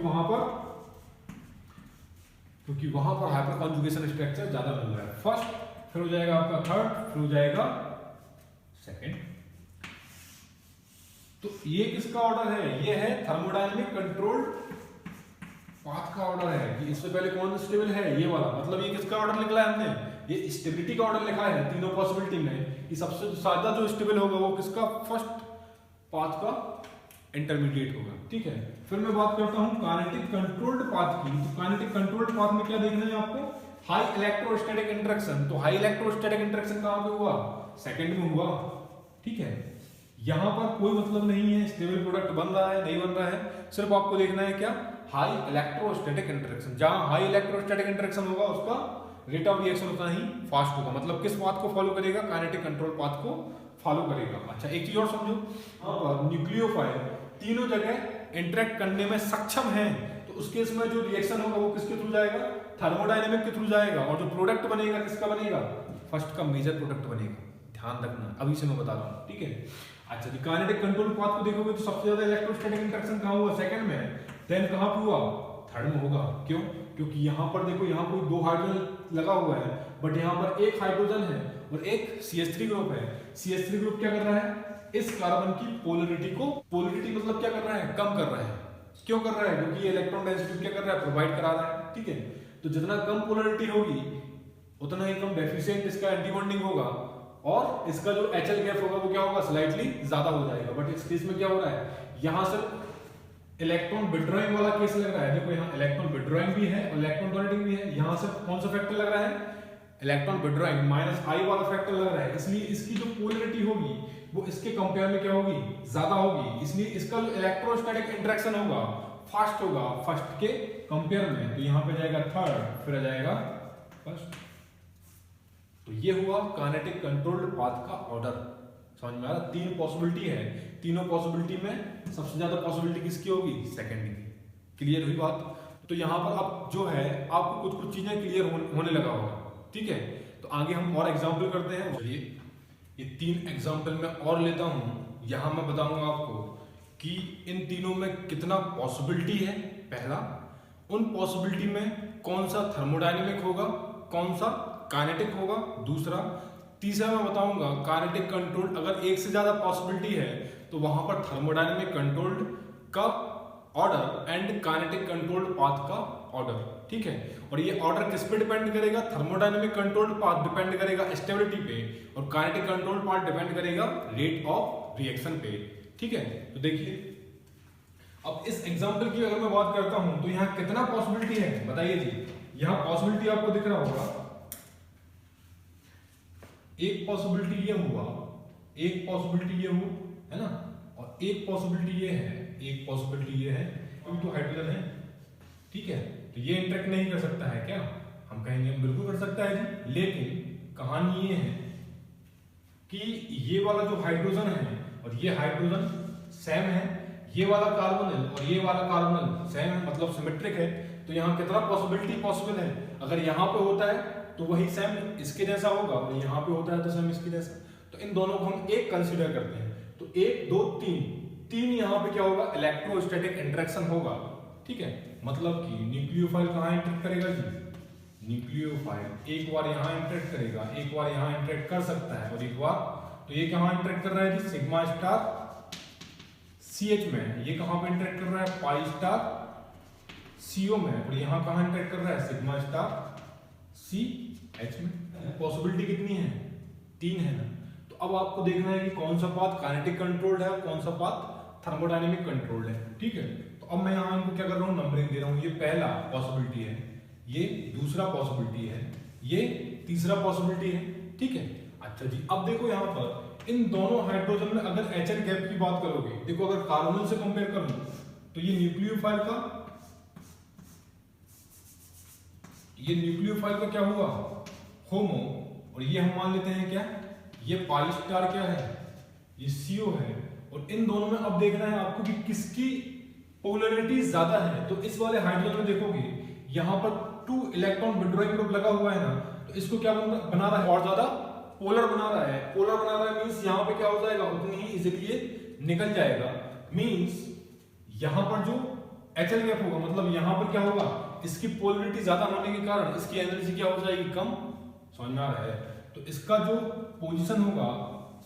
वहां पर हाइपर कॉन्जुगेशन स्ट्रक्चर ज्यादा मिल रहा है, फर्स्ट। फिर हो जाएगा आपका थर्ड, फिर हो जाएगा सेकंड। तो ये किसका ऑर्डर है, ये है थर्मोडायनेमिक कंट्रोल्ड पाथ का ऑर्डर है कि इससे पहले कौन स्टेबल है, ये वाला। मतलब ये किसका ऑर्डर निकला है हमने, ये स्टेबिलिटी का ऑर्डर लिखा है तीनों पॉसिबिलिटी में कि सबसे ज्यादा जो स्टेबल होगा वो किसका, फर्स्ट पाथ का इंटरमीडिएट होगा। ठीक है, फिर मैं बात करता हूं काइनेटिक कंट्रोल्ड पाथ की। तो काइनेटिक कंट्रोल्ड पाथ में क्या देखना है आपको, हाई इलेक्ट्रोस्टैटिक इंटरेक्शन। तो हाई इलेक्ट्रोस्टैटिक इंटरेक्शन कहां पे हुआ, सेकंड में हुआ। ठीक है, यहां पर कोई मतलब नहीं है स्टेबल प्रोडक्ट बन रहा है नहीं बन रहा है, सिर्फ आपको देखना है क्या, हाई इलेक्ट्रोस्टैटिक इंटरेक्शन। जहां हाई इलेक्ट्रोस्टैटिक इंटरेक्शन होगा उसका रेट ऑफ रिएक्शन उतना ही फास्ट होगा। मतलब किस पाथ को फॉलो करेगा, काइनेटिक कंट्रोल पाथ को फॉलो करेगा। अच्छा एक चीज और समझो, न्यूक्लियोफाइल तीनों जगह इंटरेक्ट करने में सक्षम है, तो उस केस में जो रिएक्शन होगा वो किसके थ्रू जाएगा, थर्मोडायनेमिक के थ्रू जाएगा, और जो प्रोडक्ट बनेगा किसका बनेगा, फर्स्ट का मेजर प्रोडक्ट बनेगा। ध्यान रखना, अभी से मैं बता रहा हूँ, ठीक है। अच्छा जी, काइनेटिक कंट्रोल पाथ को देखोगे तो सबसे ज्यादा इलेक्ट्रोस्टैटिक इंटरेक्शन कहाँ हुआ, सेकंड में, देन कहाँ पे हुआ, थर्ड में होगा। क्यों, क्योंकि यहाँ पर देखो, यहाँ कोई दो हाइड्रोजन लगा हुआ है, बट यहाँ पर एक हाइड्रोजन है और एक CH3 ग्रुप है। CH3 ग्रुप क्या कर रहा है, इस कार्बन की पोलरिटी को, पोलरिटी मतलब क्या कर रहा है, कम कर रहा है। क्यों कर रहा है, क्योंकि ये इलेक्ट्रॉन डेंसिटी क्या कर रहा है, प्रोवाइड करा रहा है, ठीक है। तो जितना कम पोलरिटी होगी उतना ही कम डेफिशिएंट इसका एंटी बॉन्डिंग होगा, और इसका जो HL गैप होगा वो क्या होगा, स्लाइटली ज्यादा हो जाएगा। बट इस केस में क्या हो रहा है, यहाँ से इलेक्ट्रॉन विड्रॉइंग वाला केस लग रहा है। देखो यहाँ इलेक्ट्रॉन विड्रॉइंग भी है और इलेक्ट्रॉन डोनेटिंग भी है। यहाँ से कौन सा फैक्टर लग रहा है, इलेक्ट्रॉन विड्रॉइंग -I वाला फैक्टर लग रहा है, इसलिए इसकी जो पोलरिटी होगी वो इसके कंपेयर में क्या होगी, ज्यादा होगी। इसलिए इसका जो इलेक्ट्रोस्टैटिक इंटरेक्शन होगा फास्ट होगा फर्स्ट के कंपेयर में। तो यहाँ पे जाएगा थर्ड, फिर आ जाएगा फर्स्ट। तो ये हुआ काइनेटिक कंट्रोल्ड पाथ का ऑर्डर। समझ में आ रहा, तीन पॉसिबिलिटी है, तीनों पॉसिबिलिटी में सबसे ज्यादा पॉसिबिलिटी किसकी होगी, सेकंड की। क्लियर हुई बात। तो यहाँ पर अब जो है आपको कुछ कुछ चीजें क्लियर होने लगा होगा, ठीक है। तो आगे हम और एग्जाम्पल करते हैं। चलिए ये 3 एग्जाम्पल मैं और लेता हूँ। यहाँ मैं बताऊंगा आपको कि इन तीनों में कितना पॉसिबिलिटी है। पहला, उन पॉसिबिलिटी में कौन सा थर्मोडायनेमिक होगा, कौन सा काइनेटिक होगा। दूसरा, तीसरा मैं बताऊंगा काइनेटिक कंट्रोल, अगर एक से ज्यादा पॉसिबिलिटी है तो वहां पर थर्मोडायनेमिक कंट्रोल्ड का order and kinetic controlled path का ऑर्डर, ठीक है। और ये ऑर्डर किस पे डिपेंड करेगा, थर्मोडायनेमिक कंट्रोल्ड पाथ डिपेंड करेगा स्टेबिलिटी पे, और काइनेटिक कंट्रोल्ड पाथ डिपेंड करेगा रेट ऑफ रिएक्शन पे, ठीक है। तो देखिए अब इस एग्जांपल की अगर मैं बात करता हूं तो यहाँ कितना पॉसिबिलिटी है बताइए जी। यहाँ पॉसिबिलिटी आपको दिख रहा होगा, एक पॉसिबिलिटी ये हुआ, एक पॉसिबिलिटी ये हुआ, है ना, और एक पॉसिबिलिटी ये है, एक पॉसिबिलिटी ये है, क्योंकि तो हाइड्रोजन है, ठीक है। तो ये इंटरेक्ट नहीं कर सकता है क्या, हम कहेंगे बिल्कुल कर सकता है जी। लेकिन कहानी ये है कि ये वाला जो हाइड्रोजन है और ये हाइड्रोजन सेम है, ये वाला कार्बोनिल और ये वाला कार्बोनिल सेम है, मतलब सिमेट्रिक है। तो यहाँ कितना पॉसिबिलिटी पॉसिबल है, अगर यहाँ पे होता है तो वही सेम इसके जैसा होगा, और यहाँ पे होता है तो सेम इसके जैसा। तो इन दोनों को हम एक कंसीडर करते हैं। तो 1 2 3 यहाँ पे क्या होगा, इलेक्ट्रोस्टैटिक इंटरेक्शन होगा, ठीक है। मतलब कि न्यूक्लियोफाइल कहाँ इंटरेक्ट करेगा जी, न्यूक्लियोफाइल एक बार यहाँ इंटरेक्ट करेगा, एक बार यहाँ इंटरेक्ट कर सकता है, और एक बार, तो ये कहाँ इंटरेक्ट कर रहा है जी, सिग्मा स्टार CH में। ये कहाँ पे इंटरेक्ट कर रहा है, पाई स्टार CO में। और यहाँ कहाँ इंटरेक्ट कर रहा है, सिग्मा स्टार CH में। पॉसिबिलिटी कितनी है, 3 है ना। तो अब आपको देखना है कि कौन सा पाथ काइनेटिक कंट्रोल्ड है और कौन सा पाथ थर्मोडायनेमिक कंट्रोल्ड है, ठीक है। तो अब मैं यहाँ इनको क्या कर रहा हूँ, नंबरिंग दे रहा हूँ। ये पहला पॉसिबिलिटी है, ये दूसरा पॉसिबिलिटी है, ये तीसरा पॉसिबिलिटी है, ठीक है। अच्छा जी, अब देखो यहाँ पर इन दोनों हाइड्रोजन में अगर HL गैप की बात करोगे, देखो अगर कार्बोनिल से कंपेयर करूं तो ये न्यूक्लियोफाइल का क्या हुआ, होमो, और ये हम मान लेते हैं क्या, ये पाई स्टार क्या है, ये CO है। और इन दोनों में अब देखना है आपको कि किसकी पोलरिटी ज्यादा है। तो इस वाले हाइड्रोजन में देखोगे यहाँ पर 2 इलेक्ट्रॉन विड्रॉइंग ग्रुप लगा हुआ है ना, तो इसको क्या बना रहा है, और ज्यादा पोलर बना रहा है। पोलर बना रहा है मींस यहाँ पे क्या हो जाएगा, उतनी ही इजीली निकल जाएगा। मींस यहाँ पर जो HL गैप होगा, मतलब यहाँ पर क्या होगा, इसकी पोलरिटी ज्यादा होने के कारण इसकी एनर्जी क्या हो जाएगी, कम। समझ में आ रहा है। तो इसका जो पोजीशन होगा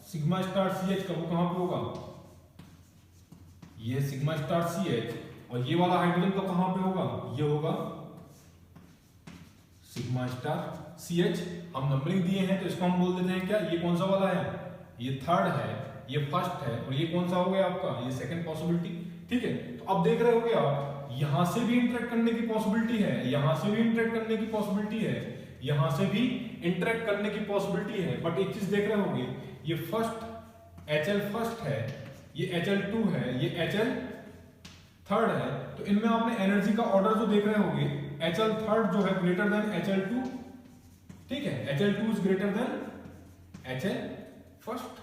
सिग्मा स्टार CH का, वो कहाँ पे होगा, ये सिग्मा स्टार CH, और ये वाला हाइड्रोजन का कहाँ पे होगा, ये होगा सिग्मा स्टार CH। हम नंबरिंग दिए हैं तो इसको हम बोल देते हैं क्या, ये कौन सा वाला है, ये थर्ड है, ये फर्स्ट है, और ये कौन सा हो गया आपका, ये सेकंड पॉसिबिलिटी, ठीक है। तो अब देख रहे होगे आप, यहां से भी इंटरेक्ट करने की पॉसिबिलिटी है, यहां से भी इंटरेक्ट करने की पॉसिबिलिटी है, यहां से भी इंटरेक्ट करने की पॉसिबिलिटी है। बट एक चीज देख रहे होगे, ये फर्स्ट HL फर्स्ट है, ये HL2 है, ये HL थर्ड है। तो इनमें आपने एनर्जी का ऑर्डर जो देख रहे होगे, HL थर्ड जो है ग्रेटर देन HL2 ठीक है, HL2 is greater than HL first.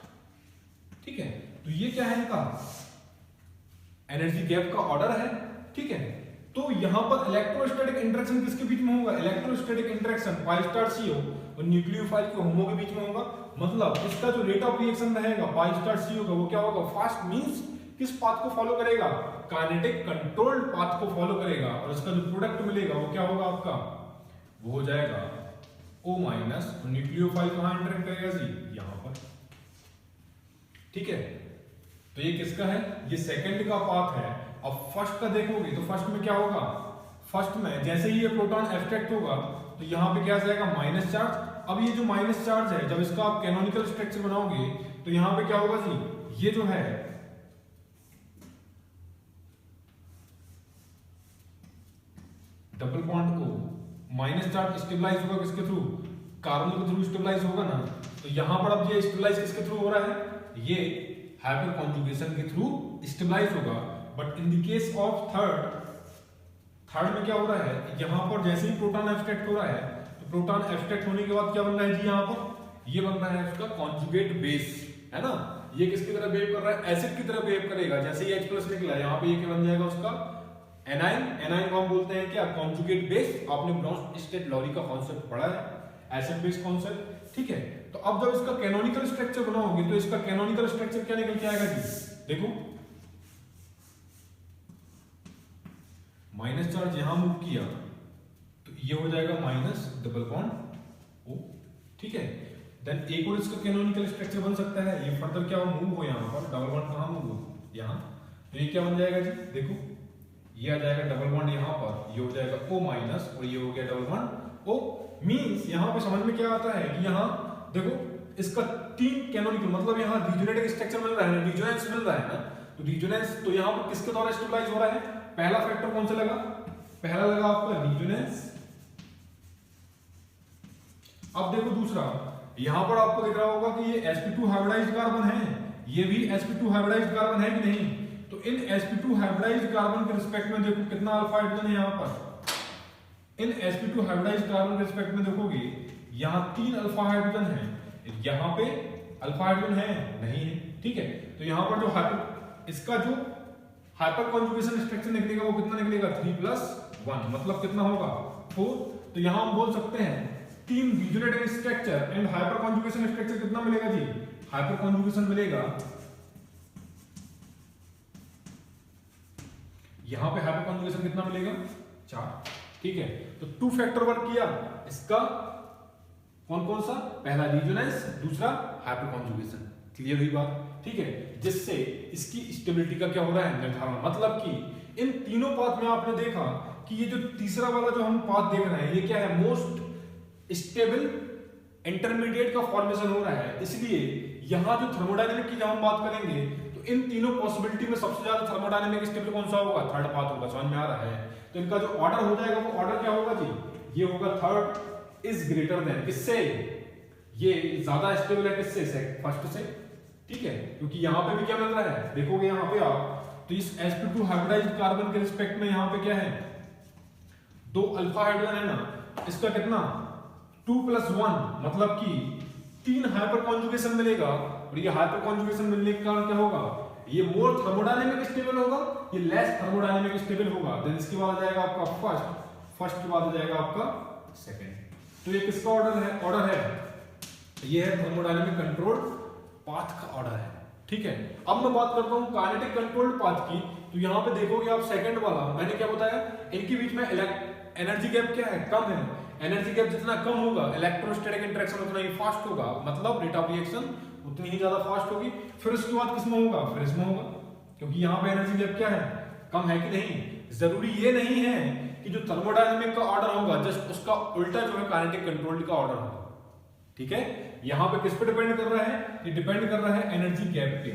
ठीक है, तो ये क्या है इनका एनर्जी गैप का ऑर्डर है। ठीक है, तो यहां पर इलेक्ट्रोस्टैटिक इंटरेक्शन किसके बीच में होगा, electrostatic interaction pi star CO और न्यूक्लियोफाइल के होमो के बीच में होगा। मतलब इसका जो रेट ऑफ रिएक्शन रहेगा पाई स्टार CO का वो क्या होगा, फास्ट मींस किस पाथ को फॉलो करेगा, काइनेटिक कंट्रोल्ड पाथ को फॉलो करेगा, और इसका जो प्रोडक्ट मिलेगा वो क्या होगा आपका, वो हो जाएगा O माइनस, और न्यूक्लियोफाइल कहां इंटरेक्ट करेगा जी, यहां पर। ठीक है, तो ये किसका है, ये सेकंड का पाथ है। अब फर्स्ट का देखोगे तो फर्स्ट में क्या होगा, फर्स्ट में जैसे ही ये प्रोटॉन एब्स्ट्रैक्ट होगा तो यहाँ पे क्या जाएगा माइनस चार्ज। अब ये जो माइनस चार्ज है जब इसका आप कैनोनिकल स्ट्रक्चर बनाओगे तो यहाँ पे क्या होगा जी, ये जो है double bond O minus charge stabilise होगा किसके थ्रू, कार्बन के थ्रू स्टेबलाइज होगा ना। तो यहां पर अब ये स्टेबलाइज किसके थ्रू हो रहा है, ये हाइपर कॉन्जुगेशन के थ्रू स्टेबलाइज होगा। But in the case of third में क्या हो रहा है, यहां पर जैसे ही प्रोटॉन एब्स्ट्रैक्ट हो रहा है तो प्रोटॉन एब्स्ट्रैक्ट होने के बाद क्या बन रहा है जी, यहां पर ये बन रहा है उसका कॉन्जुगेट बेस, है ना। ये किसकी तरह बिहेव कर रहा है, एसिड की तरह बिहेव करेगा। जैसे ही H+ निकला यहाँ पे ये क्या बन जाएगा उसका एनाइन को हम बोलते हैं क्या, कॉन्जुगेट बेस। आपने ब्राउनस्टेड लॉरी का कॉन्सेप्ट पढ़ा है, एसिड बेस कॉन्सेप्ट। ठीक है, तो अब जब इसका कैनोनिकल स्ट्रक्चर बनाओगे तो इसका कैनोनिकल स्ट्रक्चर क्या निकल के आएगा जी, देखो माइनस चार्ज यहां मूव किया तो ये हो जाएगा माइनस डबल बॉन्ड O। ठीक है, देन एक और इसका कैनोनिकल स्ट्रक्चर बन सकता है, ये फर्दर क्या हो मूव हो, यहां पर डबल बॉन्ड कहां मूव हो, यहां। तो ये क्या बन जाएगा जी, देखो ये आ जाएगा डबल बॉन्ड यहां पर, ये हो जाएगा O माइनस और ये हो गया डबल बॉन्ड O। मींस यहां पे समझ में क्या आता है कि यहां देखो इसका 3 कैनोनिकल, मतलब यहां रिजोनेटिक स्ट्रक्चर मिल रहा है, रिजोनेंस मिल रहा है ना। तो रिजोनेंस तो यहां पर किसके द्वारा स्टेबलाइज हो रहा है, पहला फैक्टर कौन सा लगा, पहला लगा आपका रिजोनेंस। अब देखो दूसरा, यहां पर आपको दिख रहा होगा कि ये sp2 हाइब्रिडाइज्ड कार्बन है, ये भी sp2 हाइब्रिडाइज्ड कार्बन है कि नहीं। तो इन sp2 हाइब्रिडाइज्ड कार्बन के रिस्पेक्ट में देखो कितना अल्फा हाइड्रोजन है यहां पर, इन sp2 हाइब्रिडाइज्ड कार्बन के रिस्पेक्ट में देखोगे यहां 3 अल्फा हाइड्रोजन है, यहां पे अल्फा हाइड्रोजन है नहीं है। ठीक है, तो यहां पर जो इसका जो हाइपर कॉन्जुगेशन स्ट्रक्चर निकलेगा वो कितना निकलेगा, 3+1, मतलब कितना होगा 4। तो यहां हम बोल सकते हैं 3 resonating structure and hyper conjugation structure कितना मिलेगा जी, हाइपर कॉन्जुगेशन मिलेगा, यहां पे हाइपर कॉन्जुगेशन कितना मिलेगा 4। ठीक है, तो 2 फैक्टर वर्क किया इसका, कौन कौन सा, पहला रिजोनेंस, दूसरा हाइपर कॉन्जुगेशन। क्लियर हुई बात। ठीक है, जिससे इसकी स्टेबिलिटी का क्या हो रहा है निर्धारण, मतलब कि इन तीनों पाथ में आपने देखा कि ये जो तीसरा वाला जो हम पाथ देख रहे हैं ये क्या है, मोस्ट स्टेबल इंटरमीडिएट का फॉर्मेशन हो रहा है। इसलिए यहां जो थर्मोडायनेमिक की जब हम बात करेंगे तो इन तीनों पॉसिबिलिटी में सबसे ज्यादा थर्मोडायनेमिक स्टेबल कौन सा होगा, थर्ड पाथ होगा। समझ में आ रहा है। तो इनका जो ऑर्डर हो जाएगा वो ऑर्डर क्या होगा जी, ये होगा थर्ड इज ग्रेटर देन, किससे, ये ज्यादा स्टेबल है किससे, फर्स्ट से। ठीक है, क्योंकि यहां पे भी क्या मिल रहा है, देखोगे यहां पे आप तो इस sp2 हाइब्रिडाइज्ड कार्बन के रिस्पेक्ट में यहां पे क्या है, 2 अल्फा हाइड्रोजन है ना, इसका कितना 2+1, मतलब कि 3 हाइपर कॉन्जुगेशन मिलेगा। और ये हाइपर कॉन्जुगेशन मिलने के कारण क्या होगा, ये मोर थर्मोडायनेमिक स्टेबल होगा, ये लेस थर्मोडायनेमिक स्टेबल होगा। देन इसके बाद आ जाएगा आपका फर्स्ट के बाद आ जाएगा आपका सेकंड। तो ये किसका ऑर्डर है, ये है थर्मोडायनेमिक कंट्रोल्ड पाथ का ऑर्डर है। ठीक है, अब मैं बात करता हूं काइनेटिक कंट्रोल्ड पाथ की। तो यहां पे देखोगे आप सेकंड वाला, मैंने क्या बताया, इनके बीच में एनर्जी गैप क्या है, कम है। एनर्जी गैप जितना कम होगा इलेक्ट्रोस्टैटिक इंटरेक्शन उतना ही फास्ट होगा, मतलब रेट ऑफ रिएक्शन उतनी ही ज्यादा फास्ट होगी। फिर उसके बाद किसमें होगा, फिर इसमें होगा, क्योंकि यहाँ पे एनर्जी गैप क्या है, कम है कि नहीं। जरूरी ये नहीं है कि जो थर्मोडायनेमिक का ऑर्डर होगा जस्ट उसका उल्टा जो है काइनेटिक कंट्रोल्ड का ऑर्डर होगा। ठीक है, यहाँ पे किस पे डिपेंड कर रहा है, ये डिपेंड कर रहा है एनर्जी गैप पे।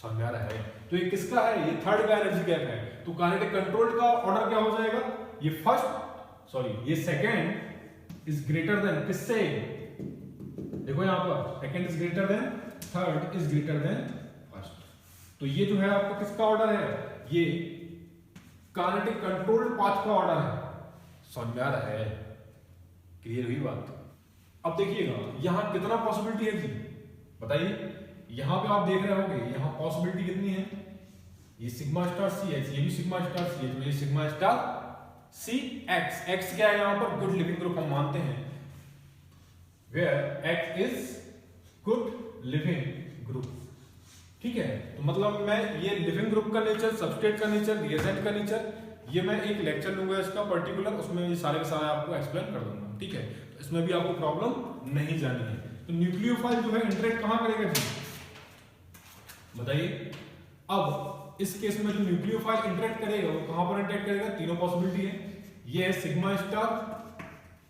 समझ में आ रहा है। तो ये किसका है, ये थर्ड का एनर्जी गैप है। तो काइनेटिक कंट्रोल्ड का ऑर्डर क्या हो जाएगा, ये सेकंड इज ग्रेटर देन किससे, देखो यहां पर second is greater than third is greater than first. तो ये जो है आपका किसका ऑर्डर है, ये काइनेटिक कंट्रोल्ड पाथ का ऑर्डर है। समझ में आ रहा है, क्लियर हुई बात। अब देखिएगा यहाँ कितना पॉसिबिलिटी है जी, बताइए। यहाँ पे आप देख रहे होंगे यहाँ पॉसिबिलिटी कितनी है, ये सिग्मा स्टार सी एक्स, ये भी सिग्मा स्टार सी एक्स, ये sigma star c x. X क्या है यहाँ पर, गुड लिविंग ग्रुप हम मानते हैं, where X is good leaving group, ठीक है। तो मतलब मैं ये लिविंग ग्रुप का नेचर, सबस्ट्रेट का नेचर, रिएजेंट का नेचर, ये मैं एक लेक्चर लूंगा इसका पर्टिकुलर, उसमें ये सारे के सारे आपको एक्सप्लेन कर दूंगा, ठीक है। तो इसमें भी आपको प्रॉब्लम नहीं जानी है। तो न्यूक्लियोफाइल जो है इंटरेक्ट कहां करेगा जी, बताइए। अब इस केस में जो न्यूक्लियोफाइल इंटरेक्ट करेगा वो कहां पर इंटरेक्ट करेगा, तीनों पॉसिबिलिटी है। ये है सिग्मा स्टार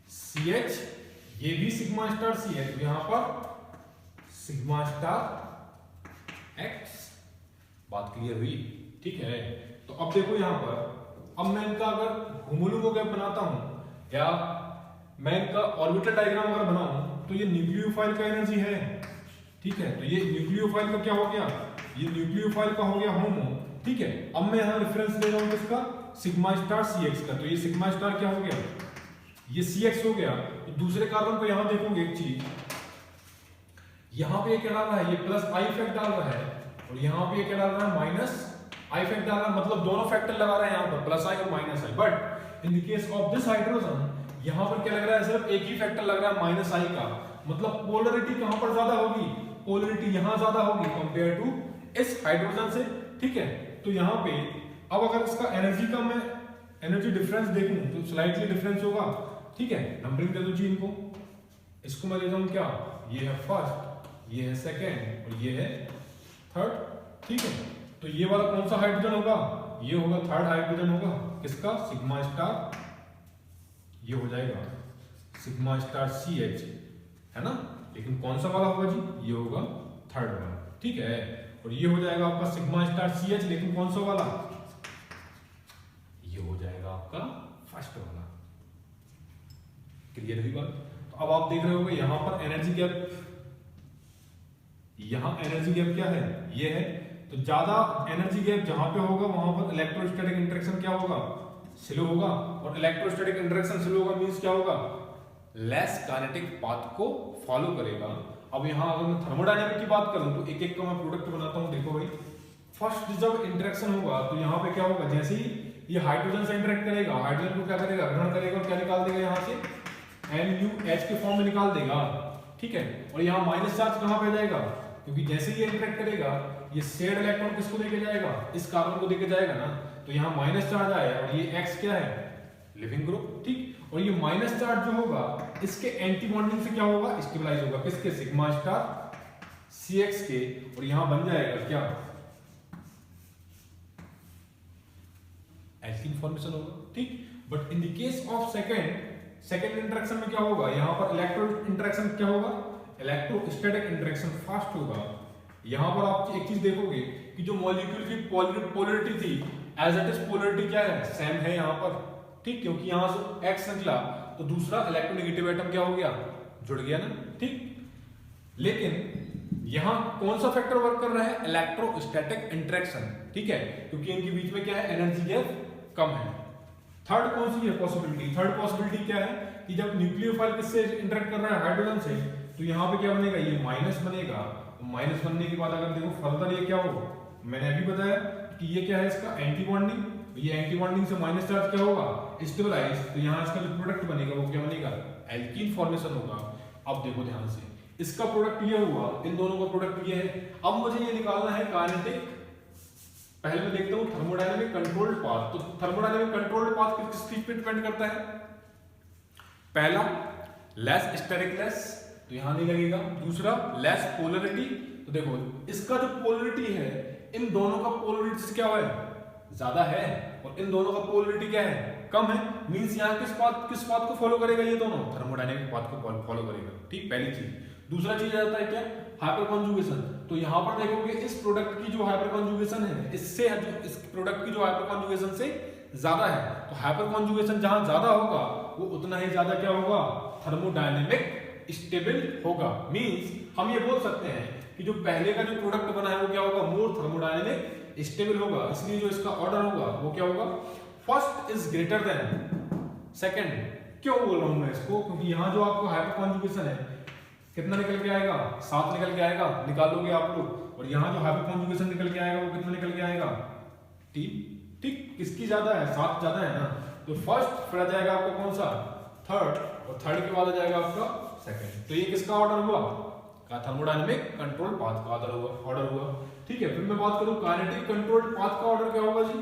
सी एच, ये भी सिग्मा स्टार सी एच, यहां पर सिग्मा स्टार एक्स। बात क्लियर हुई, ठीक है। तो अब देखो यहां पर, अब मैं इनका अगर होमोलोगो गैप बनाता हूं या मैं इनका ऑर्बिटल डायग्राम अगर बनाऊं तो ये न्यूक्लियोफाइल का एनर्जी है, ठीक है। तो ये न्यूक्लियोफाइल का क्या हो गया, ये न्यूक्लियोफाइल का हो गया होमो, ठीक है। अब मैं यहां रेफरेंस ले रहा हूं किसका, सिग्मा स्टार सी एक्स का। तो ये सिग्मा स्टार क्या हो गया, ये सी एक्स हो गया। तो दूसरे कार्बन को यहां देखोगे एक चीज, यहां पे क्या डाल रहा है, ये प्लस आई इफेक्ट डाल रहा है, और यहां पे क्या डाल रहा है, माइनस आई इफेक्ट डाल रहा है, मतलब दोनों फैक्टर लगा रहा है यहां पर, प्लस आई और minus I. But in the case of this hydrogen यहां पर क्या लग रहा है, सिर्फ एक ही फैक्टर लग रहा है, माइनस आई का। मतलब पोलरिटी कहां पर ज्यादा होगी, पोलरिटी यहां ज्यादा होगी कंपेयर टू इस हाइड्रोजन से, ठीक है। तो यहां पे अब अगर इसका एनर्जी का मैं एनर्जी डिफरेंस देखूं तो स्लाइटली डिफरेंस होगा, ठीक है। नंबरिंग दे दो जी इनको, इसको मैं देता हूं क्या, ये है फर्स्ट, ये है सेकेंड और ये है थर्ड, ठीक है। तो ये वाला कौन सा हाइड्रोजन होगा, ये होगा थर्ड हाइड्रोजन होगा, किसका, सिग्मा स्टार, ये हो जाएगा सिग्मा स्टार सी एच, है ना। लेकिन कौन सा वाला होगा जी, ये होगा थर्ड वाला, ठीक है। और ये हो जाएगा आपका सिग्मा स्टार सी एच, लेकिन कौन सा वाला, ये हो जाएगा आपका फर्स्ट वाला। क्लियर हुई बात। तो अब आप देख रहे होंगे यहां पर एनर्जी गैप, यहां एनर्जी गैप क्या है, ये है। तो ज्यादा एनर्जी गैप जहां पे होगा वहां पर इलेक्ट्रोस्टैटिक इंटरेक्शन क्या होगा, स्लो होगा। और इलेक्ट्रोस्टैटिक इंटरेक्शन स्लो होगा मींस क्या होगा, लेस काइनेटिक पाथ को फॉलो करेगा। अब यहां अगर मैं थर्मोडायनामिक की बात करूं तो एक एक का मैं प्रोडक्ट बनाता हूं। देखो भाई, फर्स्ट जब इंटरेक्शन होगा तो यहां पे क्या होगा, जैसे ही ये हाइड्रोजन से इंटरेक्ट करेगा, हाइड्रोजन को क्या करेगा, ग्रहण करेगा और क्या निकाल देगा यहां से, NuH के फॉर्म में निकाल देगा, ठीक है। और यहां माइनस चार्ज कहां पे जाएगा, क्योंकि जैसे ही ये इंटरेक्ट करेगा ये शेयर्ड इलेक्ट्रॉन किसको देके जाएगा, इस कार्बन को देके जाएगा ना। तो यहां माइनस चार्ज आया और ये X क्या है, लिविंग ग्रुप, ठीक। और ये माइनस चार्ज जो होगा इसके एंटी बॉन्डिंग से क्या होगा, स्टेबलाइज होगा, किसके, सिग्मा स्टार CX के। और यहां बन जाएगा क्या, एल्कीन फॉर्मेशन होगा, ठीक। But in the case of second interaction में क्या होगा, यहां पर इलेक्ट्रो इंटरेक्शन क्या होगा, इलेक्ट्रोस्टैटिक इंटरेक्शन फास्ट होगा। यहां पर आप एक चीज देखोगे कि जो मॉलिक्यूल की पोलरिटी थी एज इट इज पोलरिटी क्या है, सेम है यहां पर, ठीक। क्योंकि यहां से X निकला तो दूसरा इलेक्ट्रोनेगेटिव एटम क्या हो गया, जुड़ गया ना, ठीक। लेकिन यहां कौन सा फैक्टर वर्क कर रहा है, इलेक्ट्रोस्टैटिक इंटरेक्शन, ठीक है। क्योंकि इनके बीच में क्या है, एनर्जी गैप कम है। थर्ड कौन सी है पॉसिबिलिटी, थर्ड पॉसिबिलिटी क्या है कि जब न्यूक्लियोफाइल किससे इंटरेक्ट कर रहा है, हाइड्रोजन से, तो यहाँ पे क्या बनेगा, ये माइनस बनेगा। माइनस बनने के बाद अगर देखो फर्दर ये क्या हो, मैंने अभी बताया कि ये क्या है, इसका एंटी बॉन्डिंग, ये एंटी बॉन्डिंग से माइनस चार्ज क्या होगा, स्टेबलाइज। तो यहाँ इसका जो प्रोडक्ट बनेगा वो क्या बनेगा, एल्कीन फॉर्मेशन होगा। अब देखो ध्यान से, इसका प्रोडक्ट ये हुआ, इन दोनों का प्रोडक्ट ये है। अब मुझे ये निकालना है काइनेटिक, पहले मैं देखता हूं थर्मोडायनामिक कंट्रोल्ड पाथ। तो थर्मोडायनामिक कंट्रोल्ड पाथ किस चीज पे डिपेंड करता है, पहला लेस स्टेरिकनेस, तो यहां नहीं लगेगा। दूसरा लेस पोलरिटी, तो देखो इसका जो पोलरिटी है, इन दोनों का पोलरिटी क्या है, ज्यादा है, और इन दोनों का पोलरिटी क्या है, कम है। मींस यहां किस पाथ को फॉलो करेगा, ये दोनों थर्मोडायनामिक पाथ को फॉलो करेगा, ठीक, पहली चीज। दूसरा चीज आता है क्या, हाइपर कॉन्जुगेशन। तो यहां पर देखोगे इस प्रोडक्ट की जो हाइपर कॉन्जुगेशन है, इससे इस प्रोडक्ट की जो हाइपर कॉन्जुगेशन से ज्यादा है। तो हाइपर कॉन्जुगेशन जहां ज्यादा होगा वो उतना ही ज्यादा क्या होगा, थर्मोडायनेमिक स्टेबल होगा। मींस हम ये बोल सकते हैं कि जो पहले का जो प्रोडक्ट बना है वो क्या होगा, मोर थर्मोडायनेमिक स्टेबल होगा। इसलिए जो इसका ऑर्डर होगा वो क्या होगा, first is greater than second, क्यों बोल रहा हूं मैं इसको, क्योंकि यहाँ जो आपको हाइपर कॉन्जुगेशन है कितना निकल के आएगा, 7 निकल के आएगा, निकालोगे आप लोग, और यहाँ जो हाइपर कॉन्जुगेशन निकल के आएगा वो कितना निकल के आएगा, 3। ठीक, किसकी ज्यादा है, 7 ज्यादा है ना, तो फर्स्ट फिर आ जाएगा आपका कौन सा, थर्ड, और थर्ड के बाद आ जाएगा आपका सेकंड। तो ये किसका ऑर्डर हुआ, का थर्मोडायनेमिक कंट्रोल पाथ का ऑर्डर हुआ। ठीक है, फिर मैं बात करूं काइनेटिक कंट्रोल पाथ का ऑर्डर क्या होगा जी,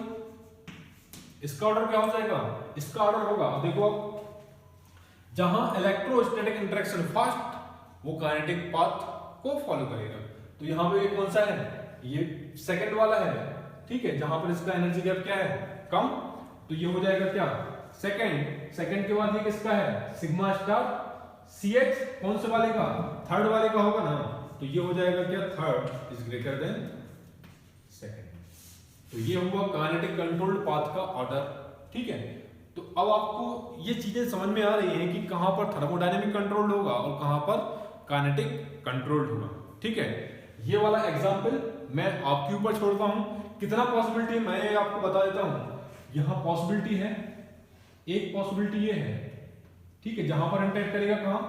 इसका ऑर्डर क्या हो जाएगा, इसका ऑर्डर होगा, देखो अब जहां इलेक्ट्रोस्टैटिक इंटरेक्शन फर्स्ट वो काइनेटिक पाथ को फॉलो करेगा। तो यहां पे ये कौन सा है, ये सेकंड वाला है। ठीक है, जहां पर इसका एनर्जी गैप क्या है, कम, तो ये हो जाएगा क्या, सेकंड के बाद ये किसका है, सिग्मा स्टार CH, कौन से वाले का, थर्ड वाले का होगा ना, तो ये हो जाएगा क्या, third is greater than second. तो ये हुआ काइनेटिक कंट्रोल्ड पाथ का ऑर्डर। ठीक है, तो अब आपको ये चीजें समझ में आ रही हैं कि कहां पर थर्मोडायनेमिक कंट्रोल होगा और कहां पर काइनेटिक कंट्रोल्ड होगा। ठीक है, ये वाला एग्जांपल मैं आपके ऊपर छोड़ता हूं, कितना पॉसिबिलिटी है मैं आपको बता देता हूं। यहां पॉसिबिलिटी है, एक पॉसिबिलिटी ये है, ठीक है, जहां पर इंटरेक्ट करेगा, कहां,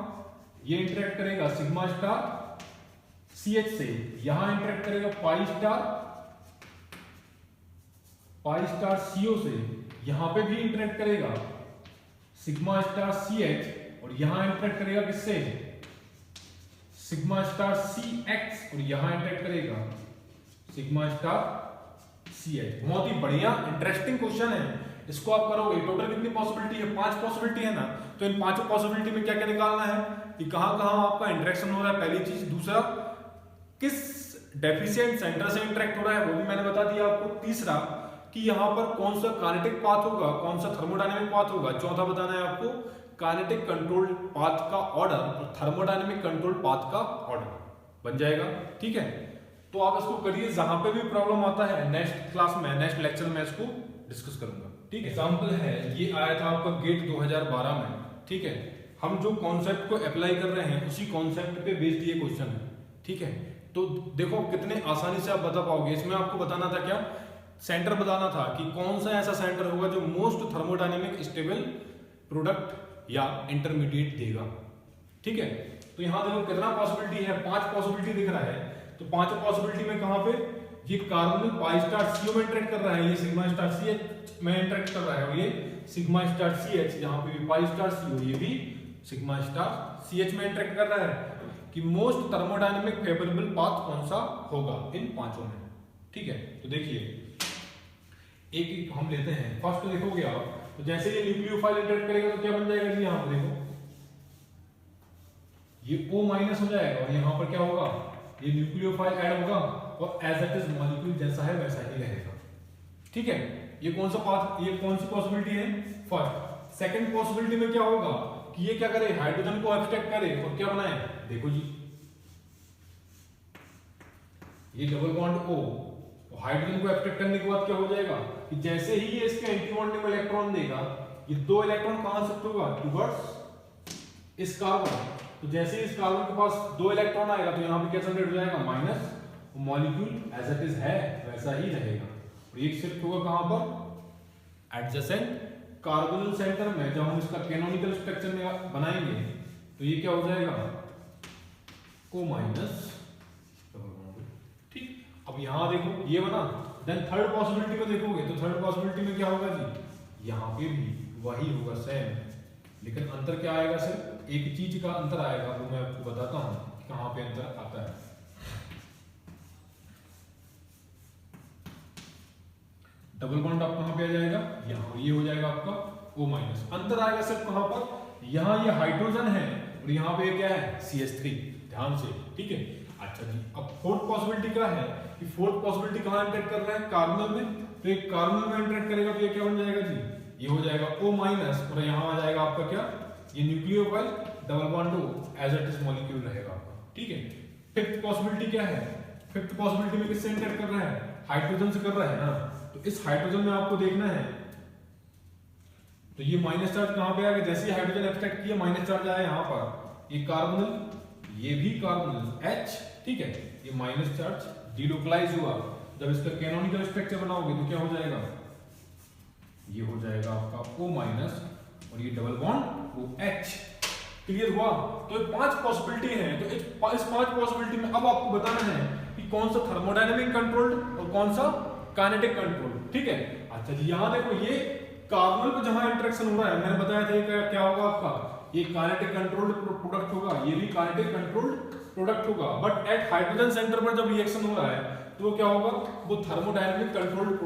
ये इंटरेक्ट करेगा सिग्मा स्टार CH से, यहां इंटरेक्ट करेगा पाई स्टार CO से, यहां पे भी इंटरेक्ट करेगा सिग्मा स्टार CH, और यहां इंटरेक्ट करेगा किससे, सिग्मा स्टार CX, और यहां इंटरेक्ट करेगा सिग्मा स्टार CH। बहुत ही बढ़िया इंटरेस्टिंग क्वेश्चन है, इसको आप करोगे। टोटल कितनी पॉसिबिलिटी है, 5 पॉसिबिलिटी है ना, तो इन 5 पॉसिबिलिटी में क्या क्या निकालना है कि कहां कहां आपका इंटरेक्शन हो रहा है, पहली चीज। दूसरा, किस डेफिशिएंट सेंटर से इंटरेक्ट हो रहा है, वो भी मैंने बता दिया आपको। तीसरा, कि यहां पर कौन सा काइनेटिक पाथ होगा, कौन सा थर्मोडायनेमिक पाथ होगा। चौथा बताना है आपको काइनेटिक कंट्रोल पाथ का ऑर्डर और थर्मोडायनेमिक कंट्रोल पाथ का ऑर्डर बन जाएगा। ठीक है, तो आप इसको करिए, जहां पे भी प्रॉब्लम आता है नेक्स्ट क्लास में, नेक्स्ट लेक्चर में इसको डिस्कस करूंगा। ठीक है, एग्जांपल है, ये आया था आपका गेट 2012 में। ठीक है, हम जो कॉन्सेप्ट को अप्लाई कर रहे हैं उसी कॉन्सेप्ट पे बेस्ड ये क्वेश्चन है। ठीक है, तो देखो कितने आसानी से आप बता पाओगे। इसमें आपको बताना था क्या, सेंटर बताना था कि कौन सा ऐसा सेंटर होगा जो मोस्ट थर्मोडायनेमिक स्टेबल प्रोडक्ट या इंटरमीडिएट देगा। ठीक है, तो यहां देखो कितना पॉसिबिलिटी है, 5 पॉसिबिलिटी दिख रहा है। तो 5 पॉसिबिलिटी में कहां पे, ये कार्बन पाई स्टार CO में इंटरेक्ट कर रहा है, ये सिग्मा स्टार CH में इंटरेक्ट कर रहा है, और ये सिग्मा स्टार CH, जहां पे भी पाई स्टार CO, ये भी सिग्मा स्टार CH में इंटरेक्ट कर रहा है, कि मोस्ट थर्मोडायनेमिक फेवरेबल पाथ कौन सा होगा इन 5 में। ठीक है, तो देखिए एक एक हम लेते हैं। फर्स्ट तो देखोगे आप, तो जैसे ये न्यूक्लियोफाइल इंटरेक्ट करेगा तो क्या बन जाएगा जी, यहां पर देखो ये O माइनस हो जाएगा, और यहां पर क्या होगा, ये न्यूक्लियोफाइल ऐड होगा, और एज इट इज मॉलिक्यूल जैसा है वैसा ही रहेगा। ठीक है, ये कौन सा पाथ, ये कौन सी पॉसिबिलिटी है, फर्स्ट। सेकंड पॉसिबिलिटी में क्या होगा कि ये क्या करे, हाइड्रोजन को एक्सट्रैक्ट करे और क्या बनाए, देखो जी ये डबल बॉन्ड O, हाइड्रोजन को एक्सट्रैक्ट करने के बाद क्या हो जाएगा कि जैसे ही ये इसके एंटीबॉन्ड में इलेक्ट्रॉन देगा, ये 2 इलेक्ट्रॉन कहां शिफ्ट होगा, टुवर्ड्स इस कार्बन। तो जैसे ही इस कार्बन के पास 2 इलेक्ट्रॉन आएगा तो यहां पे क्या जनरेट हो जाएगा, minus, molecule as it is है वैसा ही रहेगा, और ये शिफ्ट होगा कहां पर, एडजेसेंट कार्बोनिल सेंटर में। जब हम इसका कैनोनिकल स्ट्रक्चर में बनाएंगे तो ये क्या हो जाएगा, O माइनस। ठीक, अब यहां देखो ये बना। देन थर्ड पॉसिबिलिटी में देखोगे तो थर्ड पॉसिबिलिटी में क्या होगा जी, यहां पे भी वही होगा सेम, लेकिन अंतर क्या आएगा, सिर्फ एक चीज का अंतर आएगा, वो मैं आपको बताता हूं कहां पे अंतर आता है। डबल बॉन्ड आप कहां पे आ जाएगा, यहां, ये हो जाएगा आपका O माइनस। अंतर आएगा सिर्फ कहां पर, यहां ये हाइड्रोजन है और यहां पे क्या है, CH3, ध्यान से। ठीक है, अच्छा जी, अब फोर्थ पॉसिबिलिटी क्या है कि फोर्थ पॉसिबिलिटी कहां इंटरेक्ट कर रहा है, कार्बन में। तो एक कार्बन में इंटरेक्ट करेगा तो ये क्या बन जाएगा जी, ये हो जाएगा O माइनस, और यहां आ जाएगा आपका क्या, ये nucleophile double bond O as it is molecule रहेगा आपका। ठीक है, फिफ्थ पॉसिबिलिटी क्या है, फिफ्थ पॉसिबिलिटी में किससे इंटरेक्ट कर रहा है, हाइड्रोजन से कर रहा है ना। तो इस हाइड्रोजन में आपको देखना है, तो ये माइनस चार्ज कहां पे आएगा, जैसे ही हाइड्रोजन एक्सट्रैक्ट किया माइनस चार्ज आया यहां पर, ये कार्बोनिल, ये भी कार्बोनिल H। ठीक है, ये माइनस चार्ज डिलोकलाइज हुआ, जब इसका कैनोनिकल स्ट्रक्चर बनाओगे तो क्या हो जाएगा, ये हो जाएगा आपका O माइनस, और ये double bond O H. Clear हुआ? तो ये 5 पॉसिबिलिटी है। तो इस 5 पॉसिबिलिटी में अब आपको बताना है कि कौन सा थर्मोडायनेमिक कंट्रोल्ड और कौन सा काइनेटिक कंट्रोल्ड। ठीक है। अच्छा जी, यहाँ देखो ये कार्बोनिल पे जहां इंटरेक्शन हो रहा है, मैंने बताया था क्या होगा आपका, ये काइनेटिक कंट्रोल्ड प्रोडक्ट होगा, ये भी काइनेटिक कंट्रोल्ड प्रोडक्ट होगा। बट एट हाइड्रोजन सेंटर पर जब रिएक्शन हो रहा है तो क्या होगा, वो थर्मोडायनेमिक कंट्रोल्ड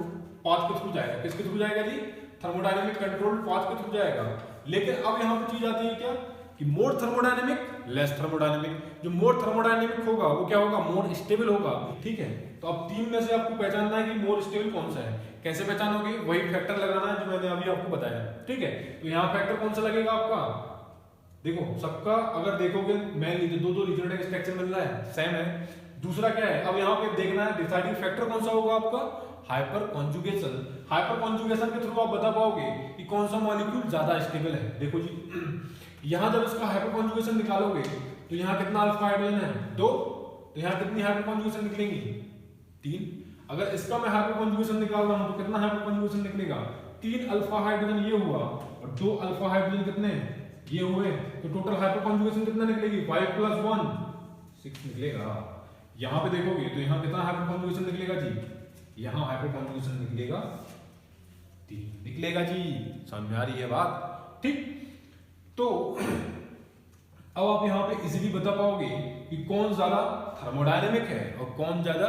पाथ के थ्रू जाएगा। किसके थ्रू जाएगा जी? थर्मोडायनेमिक कंट्रोल्ड पाथ के थ्रू जाएगा। लेकिन अब यहाँ पे चीज आती है क्या कि मोर थर्मोडायनेमिक, लेस थर्मोडायनेमिक। जो मोर थर्मोडायनेमिक होगा वो क्या होगा, मोर स्टेबल होगा। ठीक है। तो अब 3 में से आपको पहचानना है कि मोर स्टेबल कौन सा है। कैसे पहचानोगे? वही फैक्टर लगाना है जो मैंने अभी आपको बताया। ठीक है। तो यहाँ फैक्टर कौन सा लगेगा आपका, देखो सबका अगर देखोगे मैं दो रिजल्ट स्ट्रक्चर मिल रहा है, सेम है। दूसरा क्या है, अब यहाँ पे देखना है डिसाइडिंग फैक्टर कौन सा होगा आपका, हाइपर कॉन्जुगेशन। हाइपर कॉन्जुगेशन के थ्रू आप बता पाओगे कि कौन सा मॉलिक्यूल ज्यादा स्टेबल है। देखो जी, यहाँ जब इसका हाइपर कॉन्जुगेशन निकालोगे तो यहाँ कितना अल्फा हाइड्रोजन है, 2। तो यहाँ कितनी हाइपर कॉन्जुगेशन निकलेंगी, 3। अगर इसका मैं हाइपर कॉन्जुगेशन निकाल रहा हूँ तो कितना हाइपर कॉन्जुगेशन निकलेगा, 3 अल्फा हाइड्रोजन ये हुआ और 2 अल्फा हाइड्रोजन कितने ये हुए। तो टोटल हाइपर कॉन्जुगेशन कितना निकलेगी, 5 + 1 6 निकलेगा। यहाँ पे देखोगे तो यहाँ कितना हाइपर कॉन्जुगेशन निकलेगा जी, यहाँ हाइपर कॉन्जुगेशन निकलेगा 3 निकलेगा जी। समझ में आ रही है बात? ठीक। तो अब आप यहाँ पे इजीली बता पाओगे कि कौन ज्यादा थर्मोडायनेमिक है और कौन ज्यादा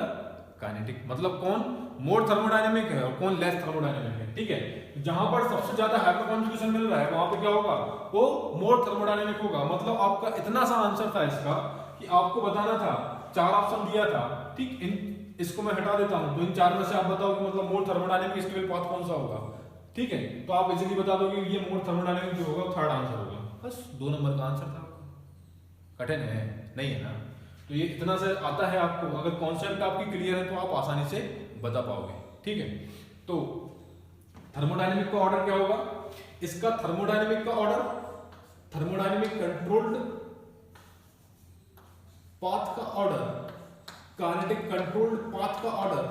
काइनेटिक, मतलब कौन मोर थर्मोडायनेमिक है और कौन लेस थर्मोडायनेमिक है। ठीक है। जहां पर सबसे ज्यादा हाइपर कॉन्जुगेशन मिल रहा है वहां पे क्या होगा, वो मोर थर्मोडायनेमिक होगा। मतलब आपका इतना सा आंसर था इसका कि आपको बताना था, 4 ऑप्शन दिया था। ठीक। इसको मैं हटा देता हूं, तो इन 4 में से आप बताओ कि मतलब मोर थर्मोडायनेमिक स्टेबल पाथ कौन सा होगा। ठीक है। तो आप इजीली बता दोगे ये मोर थर्मोडायनेमिक जो होगा 3rd आंसर होगा। बस 2 नंबर का आंसर था। कठिन है नहीं है ना? तो ये इतना से आता है आपको, अगर कॉन्सेप्ट आपकी क्लियर है तो आप आसानी से बता पाओगे। ठीक है। तो थर्मोडायनेमिक का ऑर्डर क्या होगा, इसका थर्मोडायनेमिक का ऑर्डर, थर्मोडायनेमिक कंट्रोल्ड पाथ का ऑर्डर, काइनेटिक कंट्रोल्ड पाथ का ऑर्डर,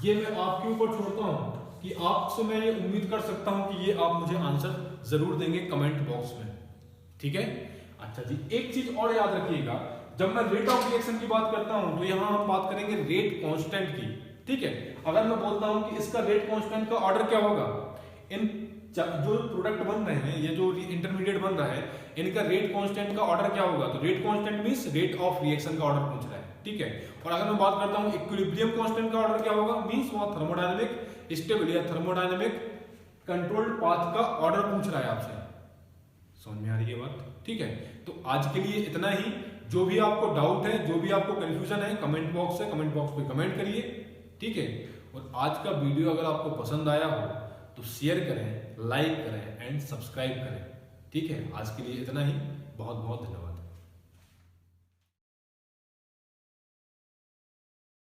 ये मैं आपके ऊपर छोड़ता हूं कि आपसे मैं ये उम्मीद कर सकता हूं कि ये आप मुझे आंसर जरूर देंगे कमेंट बॉक्स में। ठीक है। अच्छा जी, एक चीज और याद रखिएगा, जब मैं रेट ऑफ रिएक्शन की बात करता हूं तो यहां हम बात करेंगे रेट कांस्टेंट की। ठीक है। अगर मैं बोलता हूं कि इसका रेट कांस्टेंट का ऑर्डर क्या होगा, इन जो प्रोडक्ट बन रहे हैं, ये जो इंटरमीडिएट बन रहा है, इनका रेट कांस्टेंट का ऑर्डर क्या होगा, तो rate constant means rate of reaction का ऑर्डर पूछ रहा है। ठीक है। और अगर मैं बात करता हूं इक्विलिब्रियम कांस्टेंट का ऑर्डर क्या होगा, मींस वहां थर्मोडायनेमिक स्टेबल या थर्मोडायनेमिक कंट्रोल्ड पाथ का ऑर्डर पूछ रहा है आपसे। समझ में आ रही है बात? ठीक है। तो आज के लिए इतना ही। जो भी आपको डाउट है, जो भी आपको कंफ्यूजन है, कमेंट बॉक्स है, कमेंट बॉक्स पे कमेंट करिए। ठीक है। और आज का वीडियो अगर आपको पसंद आया हो तो शेयर करें, लाइक करें एंड सब्सक्राइब करें। ठीक है। आज के लिए इतना ही। बहुत बहुत धन्यवाद।